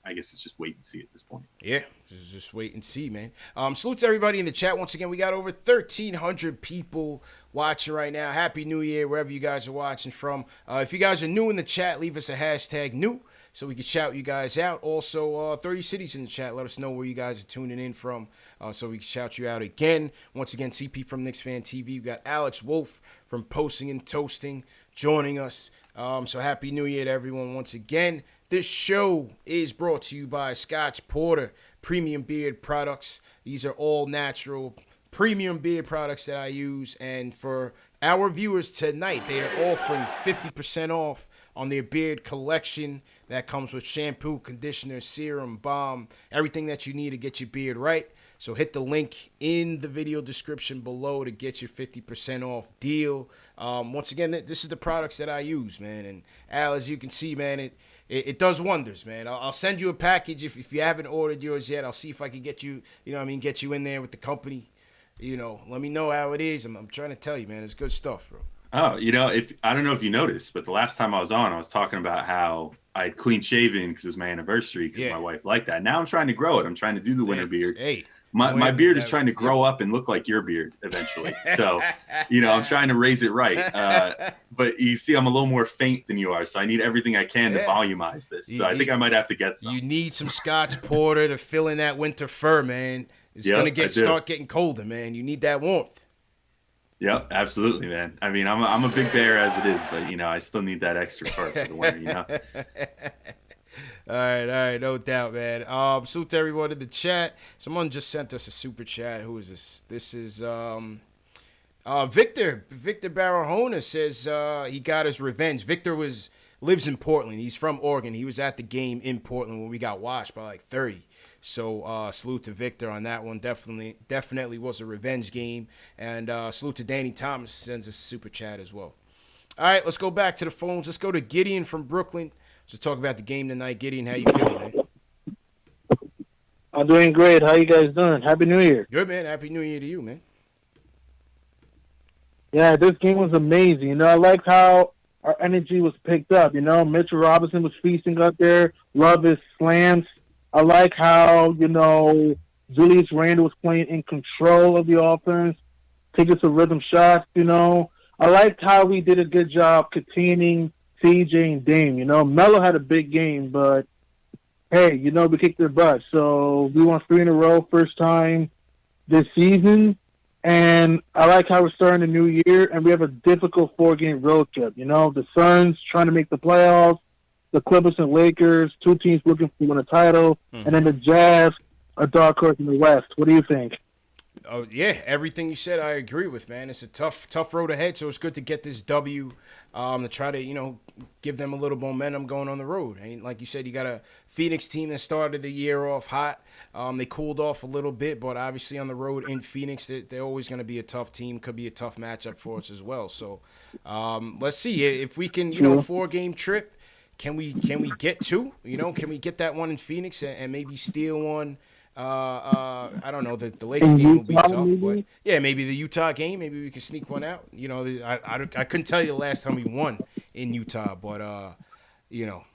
Speaker 2: I guess it's just wait and see at this point.
Speaker 1: Yeah, just wait and see, man. Salute to everybody in the chat. Once again, we got over 1,300 people watching right now. Happy New Year, wherever you guys are watching from. If you guys are new in the chat, leave us a hashtag new so we can shout you guys out. Also, 30 cities in the chat. Let us know where you guys are tuning in from so we can shout you out again. Once again, CP from KnicksFanTV. We got Alex Wolf from Posting and Toasting joining us. So happy New Year to everyone once again. This show is brought to you by Scotch Porter Premium Beard Products. These are all natural premium beard products that I use. And for our viewers tonight, they are offering 50% off on their beard collection. That comes with shampoo, conditioner, serum, balm, everything that you need to get your beard right. So hit the link in the video description below to get your 50% off deal. Once again, this is the products that I use, man. And Al, as you can see, man, it does wonders, man. I'll send you a package if you haven't ordered yours yet. I'll see if I can get you, get you in there with the company. Let me know how it is. I'm trying to tell you, man, it's good stuff, bro.
Speaker 2: Oh, if I don't know if you noticed, but the last time I was on, I was talking about how I clean shaven because it was my anniversary because my wife liked that. Now I'm trying to grow it. I'm trying to do the winter beard.
Speaker 1: Hey.
Speaker 2: My beard is trying to grow up and look like your beard eventually. So, I'm trying to raise it right. But you see, I'm a little more faint than you are. So I need everything I can to volumize this. So I think I might have to get some. You
Speaker 1: need some Scotch Porter to fill in that winter fur, man. It's going to start getting colder, man. You need that warmth.
Speaker 2: Yep, absolutely, man. I'm a big bear as it is, but, I still need that extra fur for the winter,
Speaker 1: All right, no doubt, man. Salute to everyone in the chat. Someone just sent us a super chat. Who is this? This is Victor. Victor Barahona says he got his revenge. Victor lives in Portland. He's from Oregon. He was at the game in Portland when we got washed by 30. So salute to Victor on that one. Definitely was a revenge game. And salute to Danny Thomas, sends us a super chat as well. All right, let's go back to the phones. Let's go to Gideon from Brooklyn. To talk about the game tonight. Gideon, how you feeling, man?
Speaker 6: I'm doing great. How you guys doing? Happy New Year.
Speaker 1: Good, man. Happy New Year to you, man.
Speaker 6: Yeah, this game was amazing. I liked how our energy was picked up. Mitchell Robinson was feasting up there. Love his slants. I like how, Julius Randle was playing in control of the offense. taking some rhythm shots. I liked how we did a good job containing CJ and Dame. Melo had a big game, but hey, we kicked their butt. So we won 3 in a row, first time this season. And I like how we're starting the new year, and we have a difficult 4-game road trip. The Suns trying to make the playoffs, the Clippers and Lakers, 2 teams looking to win a title, and then the Jazz, a dark horse in the West. What do you think?
Speaker 1: Oh yeah, everything you said I agree with, man. It's a tough road ahead, so it's good to get this W to try to, give them a little momentum going on the road. And like you said, you got a Phoenix team that started the year off hot. They cooled off a little bit, but obviously on the road in Phoenix, they're always going to be a tough team. Could be a tough matchup for us as well. So let's see if we can, 4-game trip. Can we get 2? Can we get that one in Phoenix and maybe steal one? I don't know. The Lakers game will be tough, but yeah, maybe the Utah game. Maybe we can sneak one out. I couldn't tell you the last time we won in Utah, but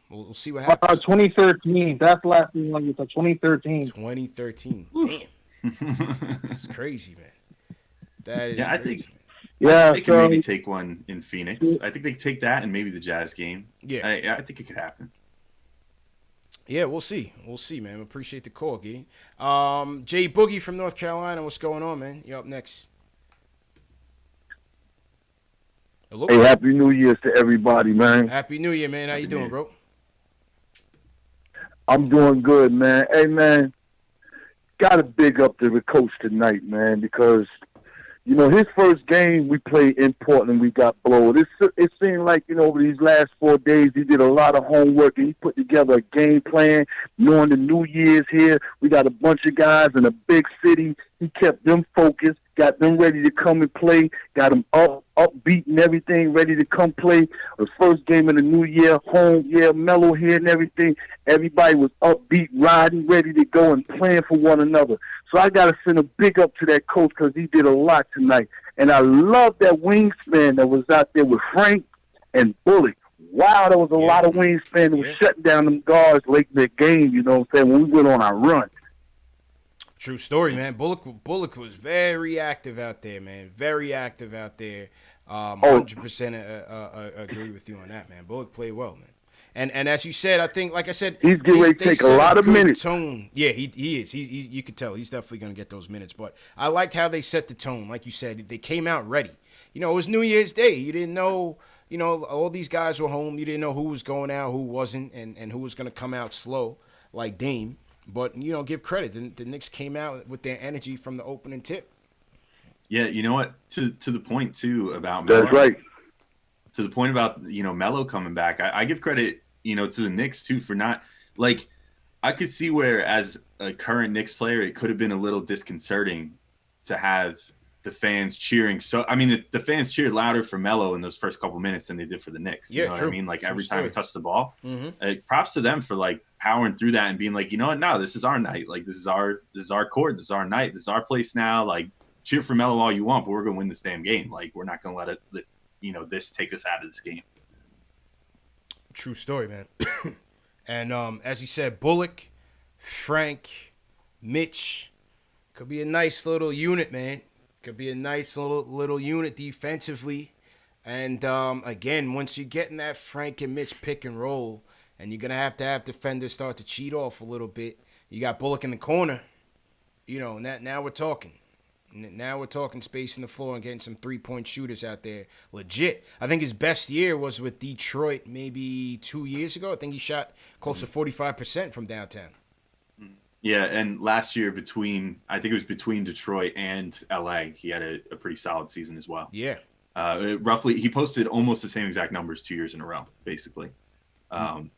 Speaker 1: we'll see what happens.
Speaker 6: 2013. That's the last thing on Utah. 2013.
Speaker 1: 2013. Damn, it's crazy, man. That is crazy.
Speaker 2: I think they can maybe take one in Phoenix. I think they take that and maybe the Jazz game.
Speaker 1: Yeah,
Speaker 2: I think it could happen.
Speaker 1: Yeah, we'll see. We'll see, man. Appreciate the call, Giddy. Jay Boogie from North Carolina. What's going on, man? You're up next. Hello?
Speaker 7: Hey, Happy New Year to everybody, man.
Speaker 1: Happy New Year, man. How you doing, bro?
Speaker 7: I'm doing good, man. Hey, man, got to big up to the coach tonight, man, because, his first game we played in Portland, we got blowed. It seemed like, over these last 4 days, he did a lot of homework, and he put together a game plan, knowing the New Year's here. We got a bunch of guys in a big city. He kept them focused, got them ready to come and play, got them upbeat and everything, ready to come play. The first game of the new year, home, Melo here and everything. Everybody was upbeat, riding, ready to go and playing for one another. So I got to send a big up to that coach because he did a lot tonight. And I love that wingspan that was out there with Frank and Bullock. Wow, there was a lot of wingspan that was shutting down them guards late in the game, when we went on our run.
Speaker 1: True story, man. Bullock was very active out there, man. Very active out there. 100% agree with you on that, man. Bullock played well, man. And as you said, I think, like I said,
Speaker 7: he's getting ready to take a lot of minutes.
Speaker 1: Tone. Yeah, he is. You could tell he's definitely going to get those minutes. But I liked how they set the tone. Like you said, they came out ready. It was New Year's Day. You didn't know, all these guys were home. You didn't know who was going out, who wasn't, and who was going to come out slow, like Dame. But, give credit. The Knicks came out with their energy from the opening tip.
Speaker 2: Yeah, you know what? To the point, too, about Melo.
Speaker 7: That's right.
Speaker 2: To the point about, Melo coming back, I give credit, to the Knicks, too, for not – like, I could see where, as a current Knicks player, it could have been a little disconcerting to have the fans cheering. So, I mean, the fans cheered louder for Melo in those first couple minutes than they did for the Knicks.
Speaker 1: Yeah,
Speaker 2: you know
Speaker 1: true.
Speaker 2: what I mean? Like,
Speaker 1: True
Speaker 2: every
Speaker 1: story.
Speaker 2: time he touched the ball.
Speaker 1: Mm-hmm.
Speaker 2: Props to them for, like, powering through that and being like, you know what? No, this is our night. Like, this is our court. This is our night. This is our place now. Like, cheer for Melo all you want, but we're going to win this damn game. Like, we're not going to let this take us out of this game.
Speaker 1: True story, man. And as you said, Bullock, Frank, Mitch could be a nice little unit, man. Could be a nice little unit defensively. And again, once you get in that Frank and Mitch pick and roll, and you're gonna have to have defenders start to cheat off a little bit. You got Bullock in the corner. Now we're talking. Now we're talking spacing the floor and getting some 3-point shooters out there. Legit. I think his best year was with Detroit maybe 2 years ago. I think he shot close to 45% from downtown.
Speaker 2: Yeah, and last year between Detroit and LA, he had a pretty solid season as well.
Speaker 1: Yeah.
Speaker 2: Roughly, he posted almost the same exact numbers 2 years in a row, basically.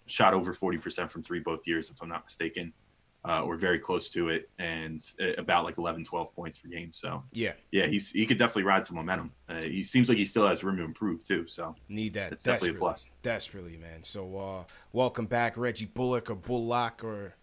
Speaker 2: Shot over 40% from three both years, if I'm not mistaken. Or very close to it, and about like 11, 12 points per game. So yeah, he could definitely ride some momentum. He seems like he still has room to improve too. So
Speaker 1: need that.
Speaker 2: It's definitely a plus.
Speaker 1: Desperately, man. So welcome back, Reggie Bullock or Bullock or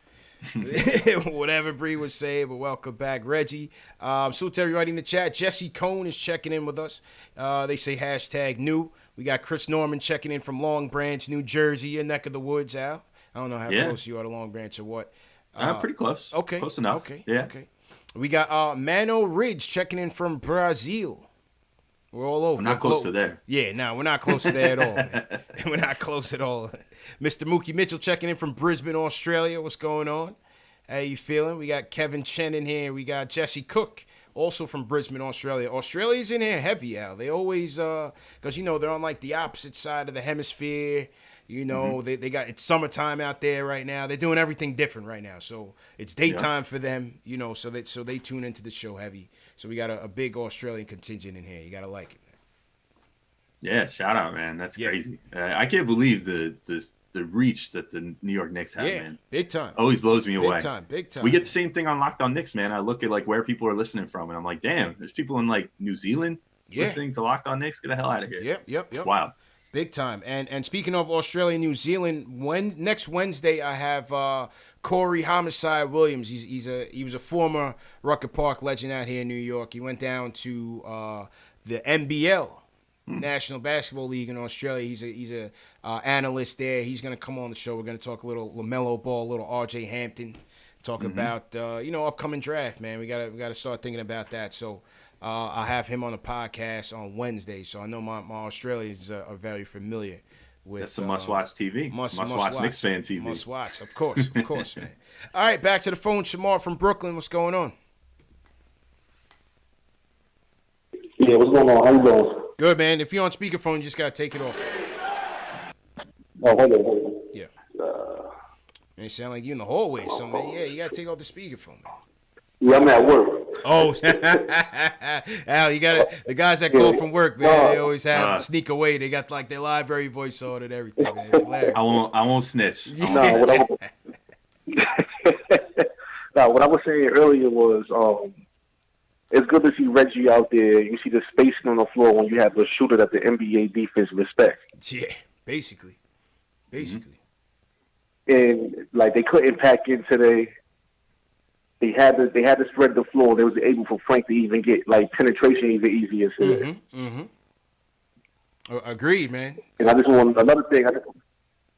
Speaker 1: whatever Bree would say, but welcome back, Reggie. Salute to everybody in the chat. Jesse Cone is checking in with us. They say #new. We got Chris Norman checking in from Long Branch, New Jersey, your neck of the woods, Al. I don't know how close you are to Long Branch or what.
Speaker 2: Pretty close.
Speaker 1: Okay.
Speaker 2: Close enough.
Speaker 1: Okay.
Speaker 2: Yeah.
Speaker 1: Okay. We got Mano Ridge checking in from Brazil. We're all over.
Speaker 2: We're not close to there.
Speaker 1: Yeah, no, we're not close to there at all, man. We're not close at all. Mr. Mookie Mitchell checking in from Brisbane, Australia. What's going on? How you feeling? We got Kevin Chen in here. We got Jesse Cook, also from Brisbane, Australia. Australia's in here heavy, Al. They always, because, they're on, like, the opposite side of the hemisphere. They got, it's summertime out there right now. They're doing everything different right now. So it's daytime for them, so they tune into the show heavy. So we got a big Australian contingent in here. You got to like it, man.
Speaker 2: Yeah, shout out, man. That's crazy. I can't believe the reach that the New York Knicks have, man.
Speaker 1: Big time.
Speaker 2: Always blows me away.
Speaker 1: Big time.
Speaker 2: We get the same thing on Locked On Knicks, man. I look at like where people are listening from, and I'm like, damn, there's people in like New Zealand listening to Locked On Knicks. Get the hell out of here. Yep.
Speaker 1: It's
Speaker 2: wild.
Speaker 1: Big time. And speaking of Australia, New Zealand, next Wednesday I have Corey Homicide Williams. He was a former Rucker Park legend out here in New York. He went down to the NBL, National Basketball League in Australia. He's a analyst there. He's gonna come on the show. We're gonna talk a little LaMelo Ball, a little RJ Hampton, talk about upcoming draft, man. We gotta start thinking about that. So. I'll have him on the podcast on Wednesday, so I know my Australians are very familiar with.
Speaker 2: That's some must-watch TV. Must-watch Knicks fan TV.
Speaker 1: Must-watch, of course, man. All right, back to the phone. Shamar from Brooklyn, what's going on?
Speaker 8: Yeah, what's going on? How you doing?
Speaker 1: Good, man. If you're on speakerphone, you just got to take it off.
Speaker 8: Oh, hold on.
Speaker 1: Yeah. It sound like you in the hallway or something. Yeah, you got to take off the speakerphone, man.
Speaker 8: Yeah, I'm at work.
Speaker 1: Oh, Al, you got it. The guys that call from work, man, they always have sneak away. They got like their library voice on and everything, man. It's hilarious.
Speaker 2: I won't snitch.
Speaker 8: What I was saying earlier was it's good to see Reggie out there. You see the spacing on the floor when you have a shooter that the NBA defense respects.
Speaker 1: Yeah, basically.
Speaker 8: And like they couldn't pack in today. They had to spread the floor. They was able for Frank to even get like penetration even easier.
Speaker 1: Agreed, man.
Speaker 8: And I just want another thing.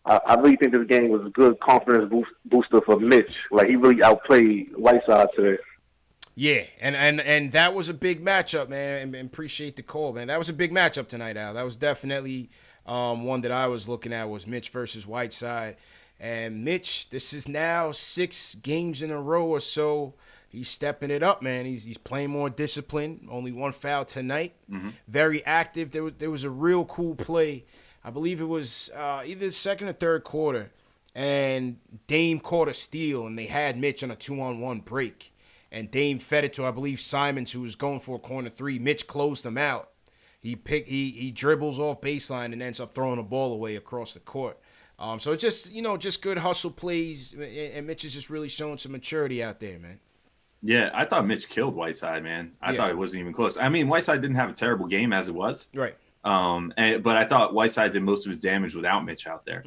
Speaker 8: I really think this game was a good confidence booster for Mitch. Like he really outplayed Whiteside today.
Speaker 1: Yeah, and that was a big matchup, man. And appreciate the call, man. That was a big matchup tonight, Al. That was definitely one that I was looking at was Mitch versus Whiteside. And Mitch, this is now 6 games in a row or so. He's stepping it up, man. He's playing more disciplined. Only 1 foul tonight. Very active. There was a real cool play. I believe it was either the second or third quarter. And Dame caught a steal, and they had Mitch on a 2-on-1 break. And Dame fed it to, I believe, Simons, who was going for a corner 3. Mitch closed him out. He dribbles off baseline and ends up throwing the ball away across the court. So it's just good hustle plays, and Mitch is just really showing some maturity out there, man.
Speaker 2: Yeah, I thought Mitch killed Whiteside, man. I thought it wasn't even close. I mean, Whiteside didn't have a terrible game as it was.
Speaker 1: Right.
Speaker 2: But I thought Whiteside did most of his damage without Mitch out there.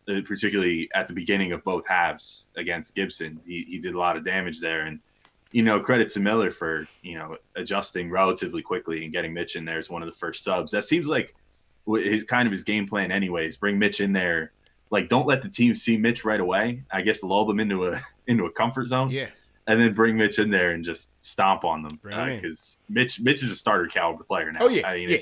Speaker 2: Particularly at the beginning of both halves against Gibson. He did a lot of damage there. And, credit to Miller for, adjusting relatively quickly and getting Mitch in there as one of the first subs. That seems like his game plan anyways. Bring Mitch in there. Like, don't let the team see Mitch right away. I guess lull them into a comfort zone.
Speaker 1: Yeah.
Speaker 2: And then bring Mitch in there and just stomp on them. Because Mitch is a starter caliber player now.
Speaker 1: Oh, yeah.
Speaker 2: I mean,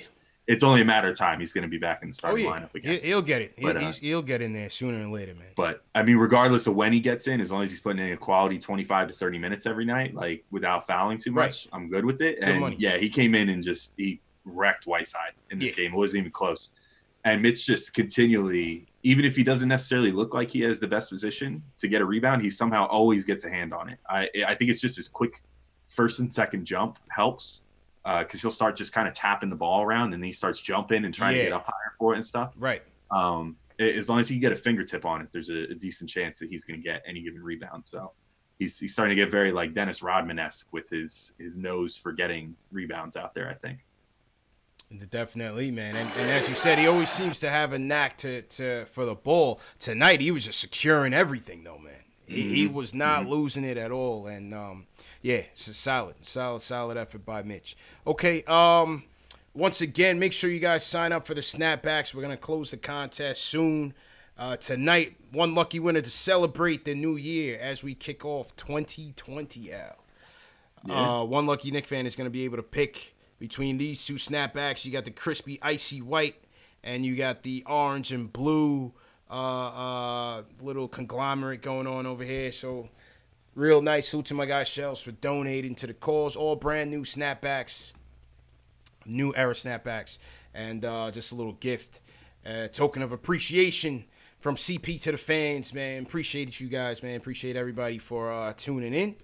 Speaker 2: it's only a matter of time. He's going to be back in the starting lineup again.
Speaker 1: He'll get it. He'll get in there sooner than later, man.
Speaker 2: But, I mean, regardless of when he gets in, as long as he's putting in a quality 25 to 30 minutes every night, like, without fouling too much, I'm good with it. And, he came in and he wrecked Whiteside in this game. It wasn't even close. And Mitch just continually, even if he doesn't necessarily look like he has the best position to get a rebound, he somehow always gets a hand on it. I think it's just his quick first and second jump helps because he'll start just kind of tapping the ball around and then he starts jumping and trying to get up higher for it and stuff.
Speaker 1: Right.
Speaker 2: As long as he can get a fingertip on it, there's a decent chance that he's going to get any given rebound. So he's starting to get very like Dennis Rodman-esque with his nose for getting rebounds out there, I think.
Speaker 1: Definitely, man. And as you said, he always seems to have a knack for the ball. Tonight, he was just securing everything, though, man. He was not losing it at all. And, it's a solid effort by Mitch. Okay, once again, make sure you guys sign up for the snapbacks. We're going to close the contest soon. Tonight, one lucky winner to celebrate the new year as we kick off 2020, Al. One lucky Knicks fan is going to be able to pick between these two snapbacks. You got the crispy, icy white, and you got the orange and blue little conglomerate going on over here. So real nice. Salute to my guy Shells for donating to the cause. All brand new snapbacks, new era snapbacks, and just a little gift, token of appreciation from CP to the fans, man. Appreciate you guys, man. Appreciate everybody for tuning in.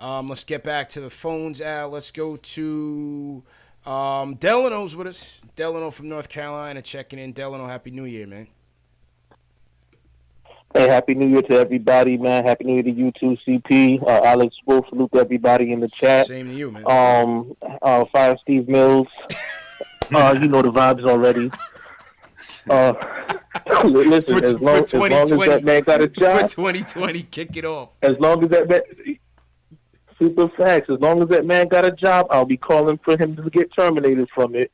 Speaker 1: Let's get back to the phones, Al. Let's go to Delano's with us. Delano from North Carolina checking in. Delano, Happy New Year, man.
Speaker 9: Hey, Happy New Year to everybody, man. Happy New Year to you too, CP. Alex Wolf, salute to everybody in the chat.
Speaker 1: Same to you, man.
Speaker 9: Fire Steve Mills. You know the vibes already. Listen, as long as that man got a job.
Speaker 1: For 2020, kick it off.
Speaker 9: As long as that man... Super facts. As long as that man got a job, I'll be calling for him to get terminated from it.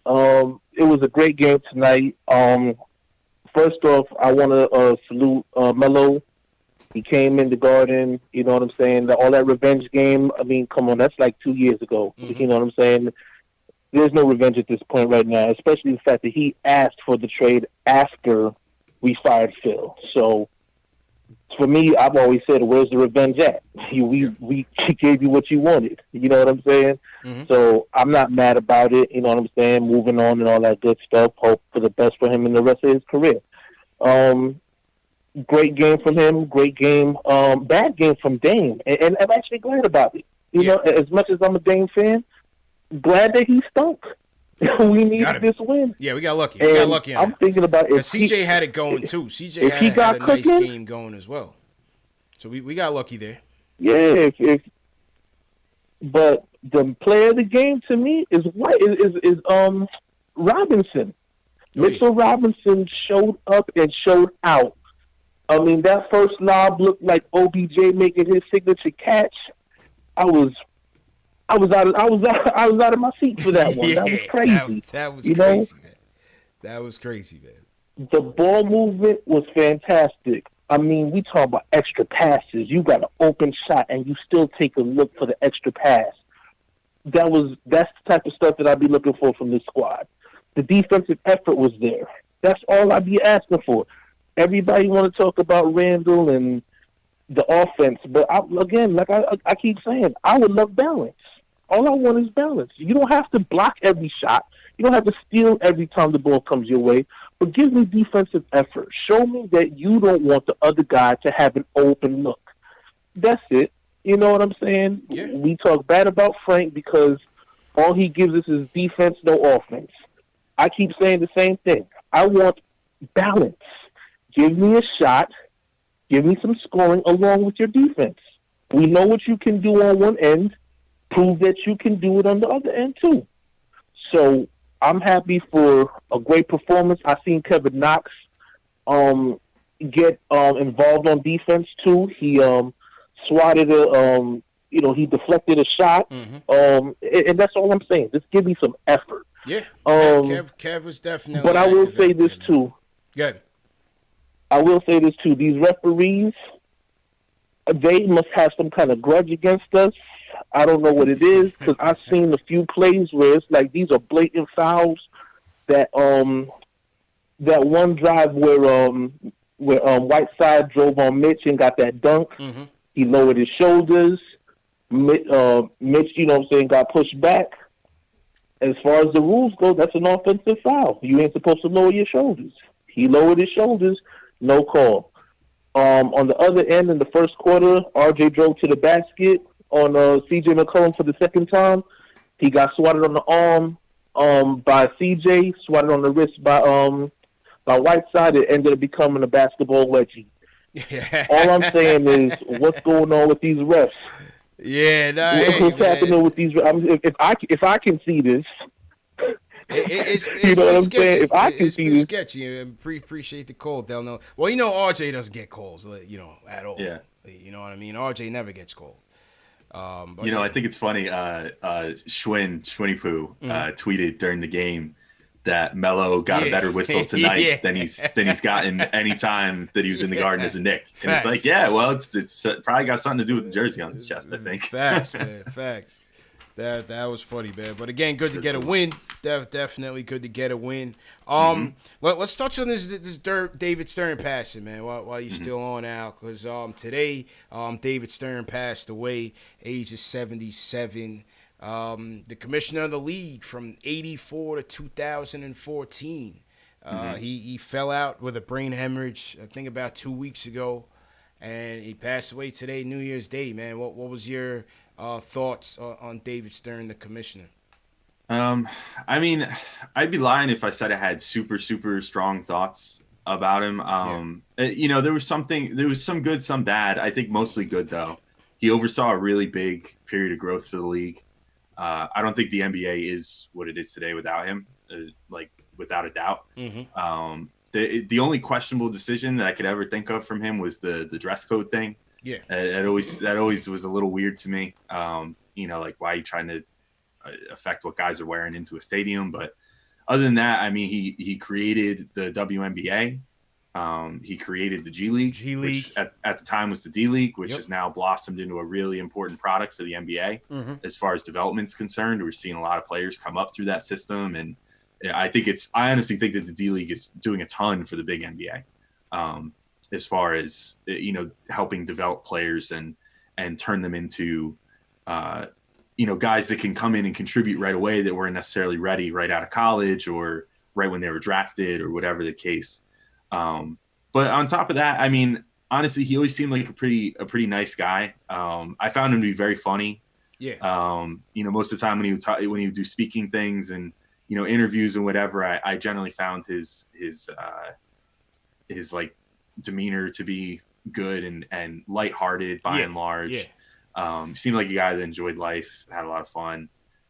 Speaker 9: It was a great game tonight. First off, I want to salute Melo. He came in the Garden. You know what I'm saying? All that revenge game. I mean, come on, that's like 2 years ago. Mm-hmm. You know what I'm saying? There's no revenge at this point right now, especially the fact that he asked for the trade after we fired Phil. So, for me, I've always said, where's the revenge at? We gave you what you wanted. You know what I'm saying? Mm-hmm. So I'm not mad about it. You know what I'm saying? Moving on and all that good stuff. Hope for the best for him in the rest of his career. Great game from him. Great game. Bad game from Dame. And I'm actually glad about it. You know, as much as I'm a Dame fan, glad that he stunk. We needed this win.
Speaker 1: Yeah, we got lucky. We got lucky on
Speaker 9: I'm thinking about it.
Speaker 1: CJ had it going too. CJ had a nice game going as well. So we got lucky there.
Speaker 9: Yeah, but the player of the game to me is Robinson. Mitchell Robinson showed up and showed out. I mean, that first lob looked like OBJ making his signature catch. I was out of my seat for that one. That was crazy.
Speaker 1: That was crazy, man. That was crazy, man.
Speaker 9: The ball movement was fantastic. I mean, we talk about extra passes. You got an open shot, and you still take a look for the extra pass. That's the type of stuff that I'd be looking for from this squad. The defensive effort was there. That's all I'd be asking for. Everybody want to talk about Randle and the offense, but I keep saying, I would love balance. All I want is balance. You don't have to block every shot. You don't have to steal every time the ball comes your way. But give me defensive effort. Show me that you don't want the other guy to have an open look. That's it. You know what I'm saying? Yeah. We talk bad about Frank because all he gives us is defense, no offense. I keep saying the same thing. I want balance. Give me a shot. Give me some scoring along with your defense. We know what you can do on one end. Prove that you can do it on the other end, too. So I'm happy for a great performance. I seen Kevin Knox get involved on defense, too. He swatted he deflected a shot. Mm-hmm. And that's all I'm saying. Just give me some effort.
Speaker 1: Yeah. Kev was definitely.
Speaker 9: But I will say this, too.
Speaker 1: Good.
Speaker 9: I will say this, too. These referees, they must have some kind of grudge against us. I don't know what it is because I've seen a few plays where it's like these are blatant fouls. That one drive where Whiteside drove on Mitch and got that dunk. Mm-hmm. He lowered his shoulders. Mitch, you know what I'm saying, got pushed back. As far as the rules go, that's an offensive foul. You ain't supposed to lower your shoulders. He lowered his shoulders, no call. On the other end, in the first quarter, RJ drove to the basket on C.J. McCollum for the second time. He got swatted on the arm by C.J., swatted on the wrist by Whiteside. It ended up becoming a basketball wedgie. Yeah. All I'm saying is, what's going on with these refs?
Speaker 1: Yeah,
Speaker 9: what's happening with these? If I can see this,
Speaker 1: it's
Speaker 9: you know what I'm
Speaker 1: sketchy.
Speaker 9: saying? If I can see this,
Speaker 1: sketchy. Appreciate the call, Delno. Well, RJ doesn't get calls, at all.
Speaker 2: Yeah.
Speaker 1: You know what I mean? RJ never gets called.
Speaker 2: I think it's funny. Schwinny Poo tweeted during the game that Melo got a better whistle tonight than he's gotten any time that he was in the Garden as a Knick. And it's like, yeah, well, it's probably got something to do with the jersey on his chest, I think.
Speaker 1: Facts, man, facts. That was funny, man. But again, good to get a win. Definitely good to get a win. Let's touch on this David Stern passing, man. While you're still on out, because today David Stern passed away, age of 77. The commissioner of the league from 84 to 2014. He fell out with a brain hemorrhage, I think about 2 weeks ago, and he passed away today, New Year's Day, man. What was your thoughts on David Stern, the commissioner?
Speaker 2: I mean, I'd be lying if I said I had super, super strong thoughts about him. There was some good, some bad. I think mostly good, though. He oversaw a really big period of growth for the league. I don't think the NBA is what it is today without him, without a doubt. The only questionable decision that I could ever think of from him was the dress code thing. Yeah, that always was a little weird to me. Like, why are you trying to affect what guys are wearing into a stadium? But other than that, I mean, he created the WNBA. He created the G League, which at the time was the D League, which has now blossomed into a really important product for the NBA. As far as development's concerned, we're seeing a lot of players come up through that system, and I honestly think that the D League is doing a ton for the big NBA, as far as helping develop players and turn them into guys that can come in and contribute right away that weren't necessarily ready right out of college or right when they were drafted or whatever the case. But on top of that, I mean, honestly, he always seemed like a pretty nice guy. I found him to be very funny. Yeah. Most of the time when he would do speaking things and, interviews and whatever, I generally found his like demeanor to be good and lighthearted by and large. Yeah. Seemed like a guy that enjoyed life, had a lot of fun.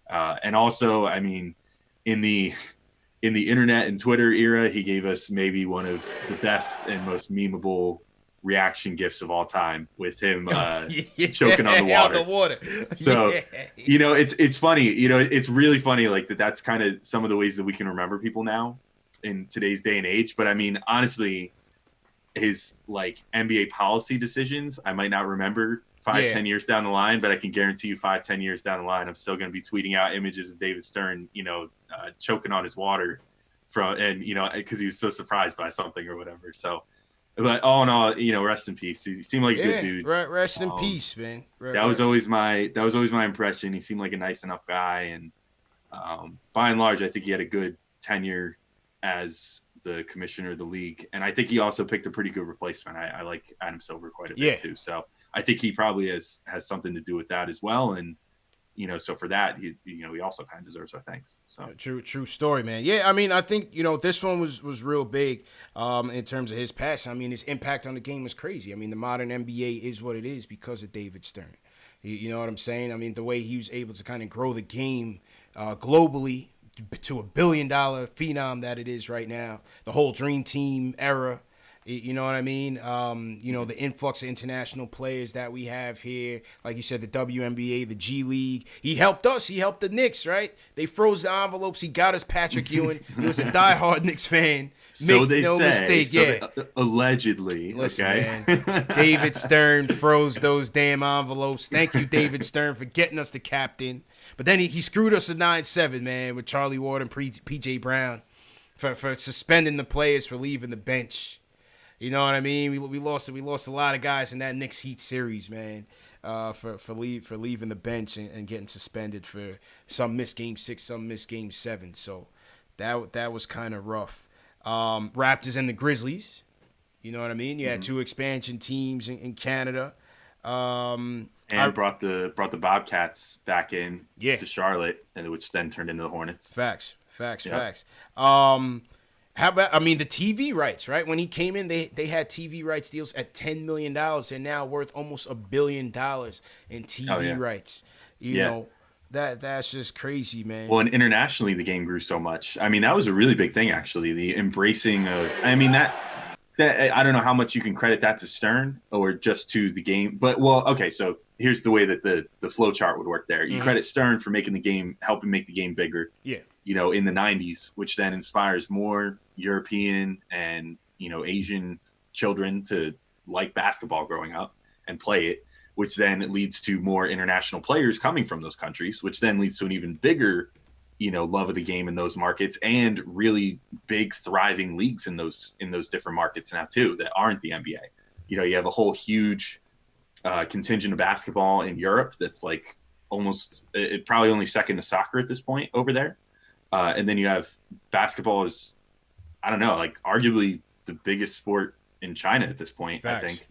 Speaker 2: And also, I mean, in the internet and Twitter era, he gave us maybe one of the best and most memeable reaction gifs of all time with him choking on the water. So, it's funny. It's really funny. Like that's kind of some of the ways that we can remember people now in today's day and age. But I mean, honestly, his like NBA policy decisions, I might not remember 5-10 years down the line, but I can guarantee you 5-10 years down the line, I'm still going to be tweeting out images of David Stern, choking on his water because he was so surprised by something or whatever. So, but all in all, rest in peace. He seemed like a good dude.
Speaker 1: Rest in peace, man.
Speaker 2: That was always my impression. He seemed like a nice enough guy, and by and large, I think he had a good tenure as the commissioner of the league, and I think he also picked a pretty good replacement. I like Adam Silver quite a bit too, so I think he probably has something to do with that as well. And so for that, he also kind of deserves our thanks. So
Speaker 1: true story, man. Yeah, I mean, I think this one was real big in terms of his pass. I mean, his impact on the game was crazy. I mean, the modern NBA is what it is because of David Stern. You know what I'm saying? I mean, the way he was able to kind of grow the game globally to $1 billion phenom that it is right now. The whole Dream Team era. You know what I mean? The influx of international players that we have here. Like you said, the WNBA, the G League. He helped us. He helped the Knicks, right? They froze the envelopes. He got us Patrick Ewing. He was a diehard Knicks fan.
Speaker 2: So Make no mistake, allegedly.
Speaker 1: Listen, man. David Stern froze those damn envelopes. Thank you, David Stern, for getting us the captain. But then he screwed us at 9-7, man, with Charlie Ward and P.J. Brown for suspending the players for leaving the bench. You know what I mean? We lost a lot of guys in that Knicks Heat series, man, for leaving the bench and getting suspended for some missed Game 6, some missed Game 7. So that was kind of rough. Raptors and the Grizzlies. You know what I mean? You had two expansion teams in Canada.
Speaker 2: And brought the Bobcats back in to Charlotte, and which then turned into the Hornets.
Speaker 1: Facts. How about, I mean, the TV rights, right? When he came in, they had TV rights deals at $10 million. They're now worth almost $1 billion in TV rights. You know, that's just crazy, man.
Speaker 2: Well, and internationally, the game grew so much. I mean, that was a really big thing, actually. The embracing of, I mean, that I don't know how much you can credit that to Stern or just to the game. But, well, okay, so here's the way that the flow chart would work there. You credit Stern for helping make the game bigger.
Speaker 1: Yeah.
Speaker 2: In the 90s, which then inspires more European and, Asian children to like basketball growing up and play it, which then leads to more international players coming from those countries, which then leads to an even bigger, love of the game in those markets and really big thriving leagues in those different markets now too, that aren't the NBA. You have a whole huge contingent of basketball in Europe that's like almost probably only second to soccer at this point over there. And then you have basketball is, I don't know, like arguably the biggest sport in China at this point, Facts. I think.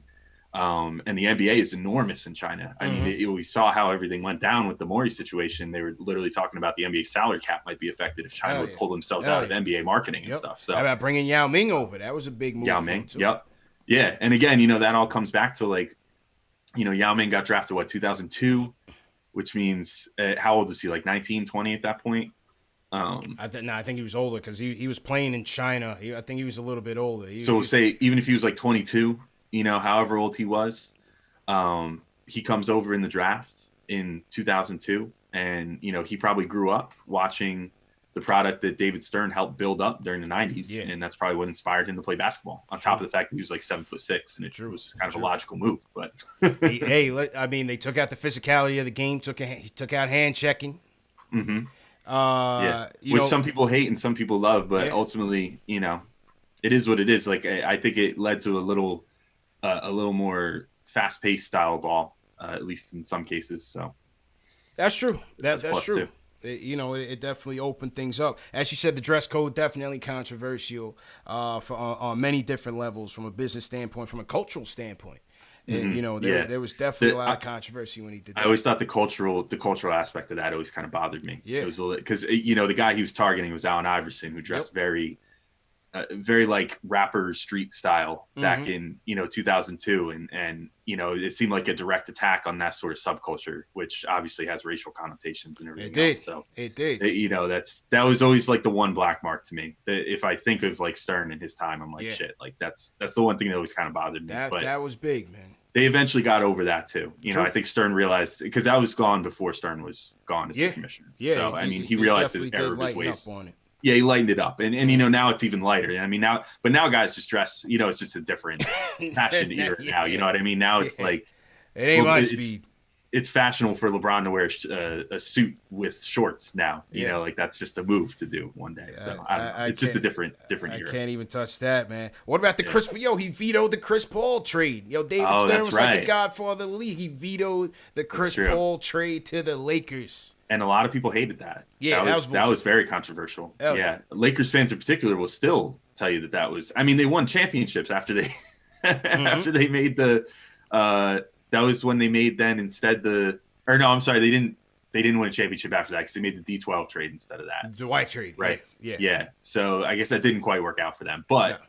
Speaker 2: And the NBA is enormous in China. I mean, we saw how everything went down with the Morey situation. They were literally talking about the NBA salary cap might be affected if China would pull themselves out of NBA marketing and stuff. So
Speaker 1: how about bringing Yao Ming over? That was a big move.
Speaker 2: Yao Ming, yep. Yeah, and again, that all comes back to like, Yao Ming got drafted, 2002, which means how old was he? Like 19, 20 at that point?
Speaker 1: I think he was older because he was playing in China. I think he was a little bit older.
Speaker 2: Say even if he was like 22, however old he was, he comes over in the draft in 2002, and he probably grew up watching the product that David Stern helped build up during the 90s, and that's probably what inspired him to play basketball. On top of the fact that he was like 7'6", and it was just kind of a logical move. But
Speaker 1: I mean, they took out the physicality of the game, took out hand checking.
Speaker 2: Which some people hate and some people love, but ultimately, it is what it is. Like I think it led to a little more fast-paced style ball, at least in some cases. So
Speaker 1: that's true. That's true.
Speaker 2: Too.
Speaker 1: It definitely opened things up. As you said, the dress code definitely controversial on many different levels, from a business standpoint, from a cultural standpoint. There was definitely a lot of controversy when he did that.
Speaker 2: I always thought the cultural aspect of that always kind of bothered me. Yeah, it was because the guy he was targeting was Allen Iverson, who dressed very like rapper street style back in 2002, and it seemed like a direct attack on that sort of subculture, which obviously has racial connotations and everything else. So
Speaker 1: it did.
Speaker 2: That was always like the one black mark to me. If I think of like Stern in his time, I'm like shit. Like that's the one thing that always kind of bothered me.
Speaker 1: That was big, man.
Speaker 2: They eventually got over that too. I think Stern realized, because that was gone before Stern was gone as the commissioner. Yeah. So he realized his error of his ways. Yeah, he lightened it up, and now it's even lighter. I mean, now guys just dress. It's just a different fashion era now. You know what I mean? Now it's like
Speaker 1: it ain't my speed.
Speaker 2: It's fashionable for LeBron to wear a suit with shorts now. Like that's just a move to do one day. So it's just a different era.
Speaker 1: I can't even touch that, man. What about the Chris? He vetoed the Chris Paul trade. David Stern was like the godfather of the league. He vetoed the Chris Paul trade to the Lakers.
Speaker 2: And a lot of people hated that. Yeah, that was very controversial. Yeah, Lakers fans in particular will still tell you that was. I mean, they won championships after they after they made the. That was when they made then instead the. Or no, I'm sorry, they didn't win a championship after that because they made the D12 trade instead of that.
Speaker 1: The White trade,
Speaker 2: right? Yeah. So I guess that didn't quite work out for them, but.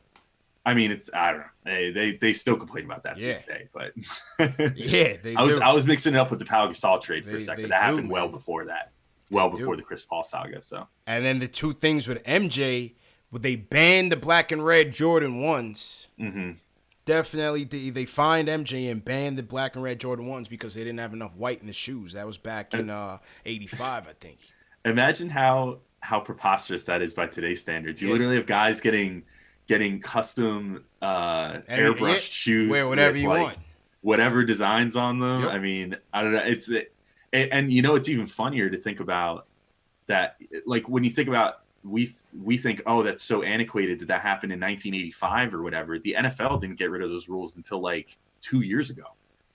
Speaker 2: I mean, I don't know. They still complain about that to this day, but I was mixing it up with the Pau Gasol trade for a second. That happened well before that, before the Chris Paul saga. So,
Speaker 1: and then the two things with MJ, they banned the black and red Jordan 1s. Definitely, they fined MJ and banned the black and red Jordan 1s because they didn't have enough white in the shoes. That was back in '85, I think.
Speaker 2: Imagine how preposterous that is by today's standards. You literally have guys getting custom airbrushed shoes,
Speaker 1: wear whatever you want,
Speaker 2: whatever designs on them. I mean, I don't know. It's even funnier to think about that. Like when you think about, we think, oh, that's so antiquated that happened in 1985 or whatever. The NFL didn't get rid of those rules until like 2 years ago.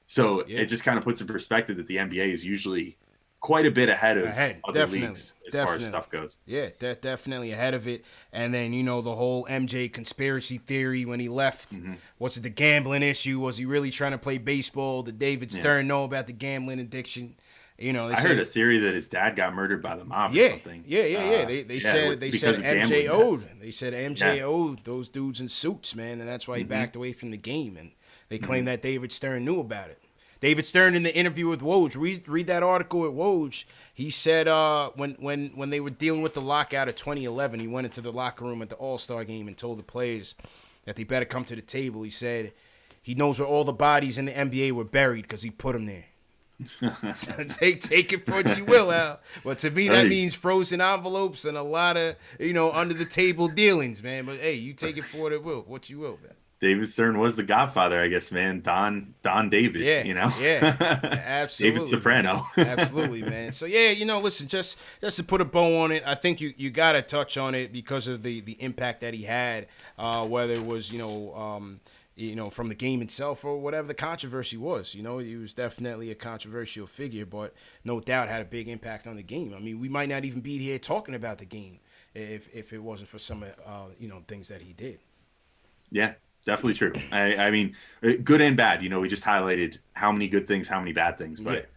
Speaker 2: So it just kind of puts in perspective that the NBA is usually quite a bit ahead of other leagues as far as stuff goes.
Speaker 1: Yeah, definitely ahead of it. And then, the whole MJ conspiracy theory when he left. What's it, the gambling issue? Was he really trying to play baseball? Did David Stern know about the gambling addiction? I
Speaker 2: heard a theory that his dad got murdered by the mob or something.
Speaker 1: They said MJ owed. They said MJ owed those dudes in suits, man, and that's why he backed away from the game. And they claim that David Stern knew about it. David Stern in the interview with Woj, read that article with Woj. He said when they were dealing with the lockout of 2011, he went into the locker room at the All-Star game and told the players that they better come to the table. He said he knows where all the bodies in the NBA were buried because he put them there. Take it for what you will, Al. But to me, that means frozen envelopes and a lot of, under the table dealings, man. But hey, you take it for what you will, man.
Speaker 2: David Stern was the godfather, I guess, man. Don David,
Speaker 1: Yeah, absolutely.
Speaker 2: David Soprano.
Speaker 1: Absolutely, man. So, listen, just to put a bow on it, I think you got to touch on it because of the impact that he had, whether it was, from the game itself or whatever the controversy was. He was definitely a controversial figure, but no doubt had a big impact on the game. I mean, we might not even be here talking about the game if it wasn't for some, things that he did.
Speaker 2: Yeah. Definitely true. I mean, good and bad. We just highlighted how many good things, how many bad things. But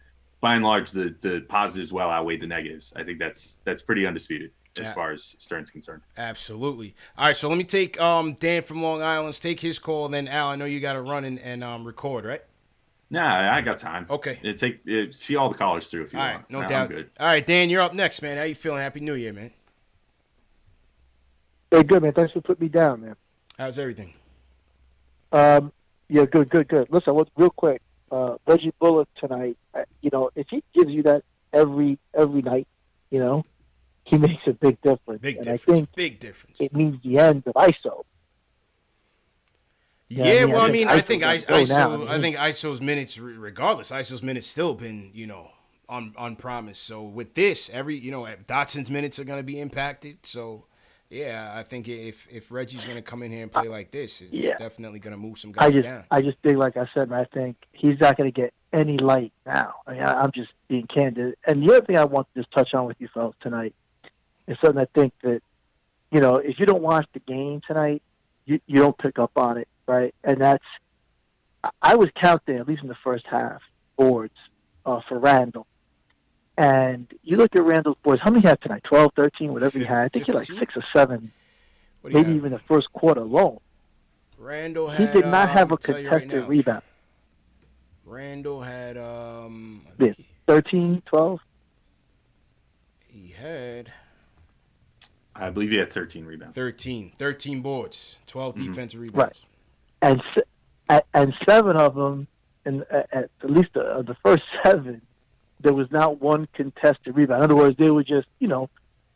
Speaker 2: by and large, the positives well outweighed the negatives. I think that's pretty undisputed as far as Stern's concerned.
Speaker 1: Absolutely. All right, so let me take Dan from Long Island. Let's take his call. Then, Al, I know you got to run and record, right?
Speaker 2: Nah, I got time.
Speaker 1: Okay.
Speaker 2: See all the callers through if you want.
Speaker 1: All right, no doubt. Good. All right, Dan, you're up next, man. How you feeling? Happy New Year, man.
Speaker 10: Hey, good, man. Thanks for putting me down, man.
Speaker 1: How's everything?
Speaker 10: Yeah, good. Listen, real quick, Reggie Bullock tonight. If he gives you that every night, he makes a big difference. I think
Speaker 1: big difference.
Speaker 10: It means the end of ISO.
Speaker 1: Yeah, I think ISO's minutes, regardless, ISO's minutes still been, on promise. So with this, Dotson's minutes are going to be impacted. So. Yeah, I think if Reggie's going to come in here and play like this, it's definitely going to move some guys down.
Speaker 10: I just think, like I said, man, I think he's not going to get any light now. I mean, I'm just being candid. And the other thing I want to just touch on with you folks tonight is something I think that, if you don't watch the game tonight, you don't pick up on it, right? And I was counting, at least in the first half, boards for Randle. And you look at Randle's boards, how many he had tonight? 12, 13, whatever he had. I think he had like 6 or 7, maybe even the first quarter alone.
Speaker 1: Randle had,
Speaker 10: he did not have a contested rebound.
Speaker 1: Randle had
Speaker 10: 13, 12?
Speaker 1: He had...
Speaker 2: I believe he had 13 rebounds.
Speaker 1: 13 boards, 12 defensive rebounds.
Speaker 10: Right. And 7 of them, at least the first 7, there was not one contested rebound. In other words, they were just,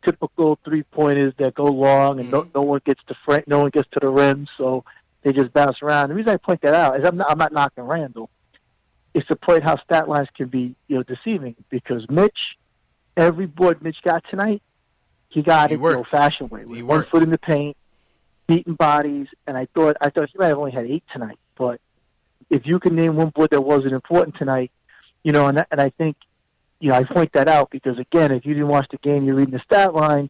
Speaker 10: typical 3-pointers that go long and no one gets to no one gets to the rim, so they just bounce around. The reason I point that out is I'm not knocking Randle. It's to point how stat lines can be, deceiving because Mitch, every board Mitch got tonight, he got it the old-fashioned way. With 1 foot in the paint, beating bodies, and I thought he might have only had 8 tonight. But if you can name one board that wasn't important tonight, and I think. I point that out because, again, if you didn't watch the game, you're reading the stat line,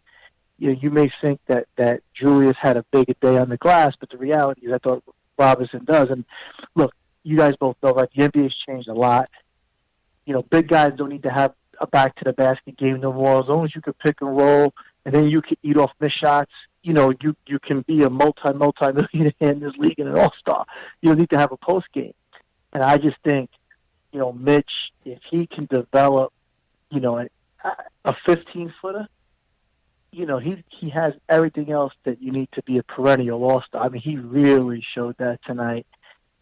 Speaker 10: you may think that Julius had a big day on the glass, but the reality is I thought Robinson does. And, look, you guys both know that the NBA's changed a lot. Big guys don't need to have a back-to-the-basket game no more. As long as you can pick and roll, and then you can eat off missed shots, you can be a multi-millionaire in this league and an all-star. You don't need to have a post game. And I just think, Mitch, if he can develop, a 15-footer, he has everything else that you need to be a perennial all-star. I mean, he really showed that tonight.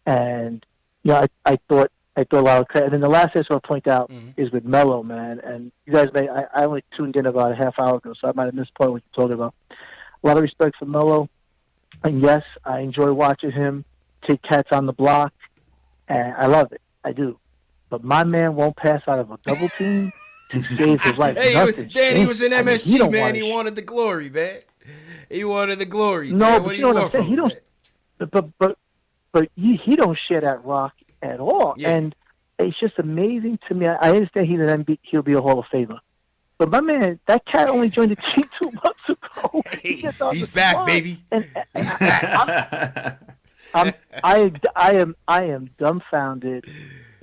Speaker 10: And, I thought a lot of credit. And then the last thing I want to point out is with Melo, man. And you guys I only tuned in about a half hour ago, so I might have missed part of what you talked about. A lot of respect for Melo. And yes, I enjoy watching him take cats on the block. And I love it. I do. But my man won't pass out of a double team to save his life.
Speaker 1: He was in MSG, man. He wanted the glory, man. He wanted the glory.
Speaker 10: No, but you know what I'm saying? He don't. But he don't share that rock at all. Yeah. And it's just amazing to me. I understand he'll be a Hall of Famer. But my man, that cat only joined the team 2 months ago.
Speaker 1: He's back, baby.
Speaker 10: And
Speaker 1: he's back.
Speaker 10: I am dumbfounded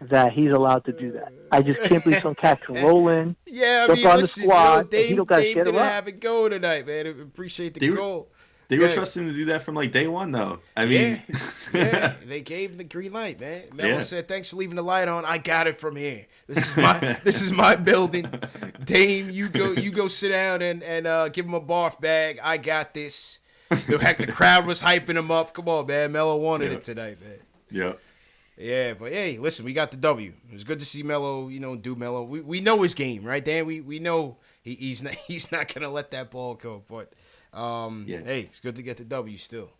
Speaker 10: that he's allowed to do that. I just can't believe some cat can roll in.
Speaker 1: Yeah,
Speaker 10: I mean,
Speaker 1: on
Speaker 10: the squad.
Speaker 1: Dave didn't have it go tonight, man. I appreciate the goal.
Speaker 2: They were trusting to do that from like day one, though. I mean,
Speaker 1: they gave him the green light, man. Melo said, "Thanks for leaving the light on. I got it from here. This is my building. Dame, you go sit down and give him a barf bag. I got this." The crowd was hyping him up. Come on, man. Melo wanted it tonight, man.
Speaker 2: Yeah.
Speaker 1: Yeah, but hey, listen, we got the W. It was good to see Melo, do Melo. We know his game, right, Dan? We know he's not gonna let that ball go. But hey, it's good to get the W still.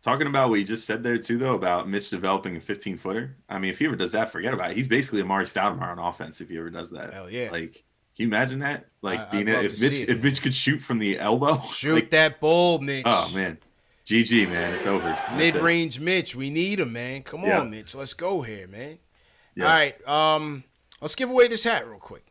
Speaker 2: Talking about what you just said there too, though, about Mitch developing a 15-footer. I mean, if he ever does that, forget about it. He's basically Amari Stoudemire on offense. If he ever does that,
Speaker 1: hell yeah.
Speaker 2: Like, can you imagine that? Like,
Speaker 1: if
Speaker 2: Mitch could shoot from the elbow,
Speaker 1: shoot that ball, Mitch.
Speaker 2: Oh man. GG, man. It's over.
Speaker 1: Mid-range Mitch. We need him, man. Come on, Mitch. Let's go here, man.
Speaker 2: Yeah.
Speaker 1: All right. Let's give away this hat real quick.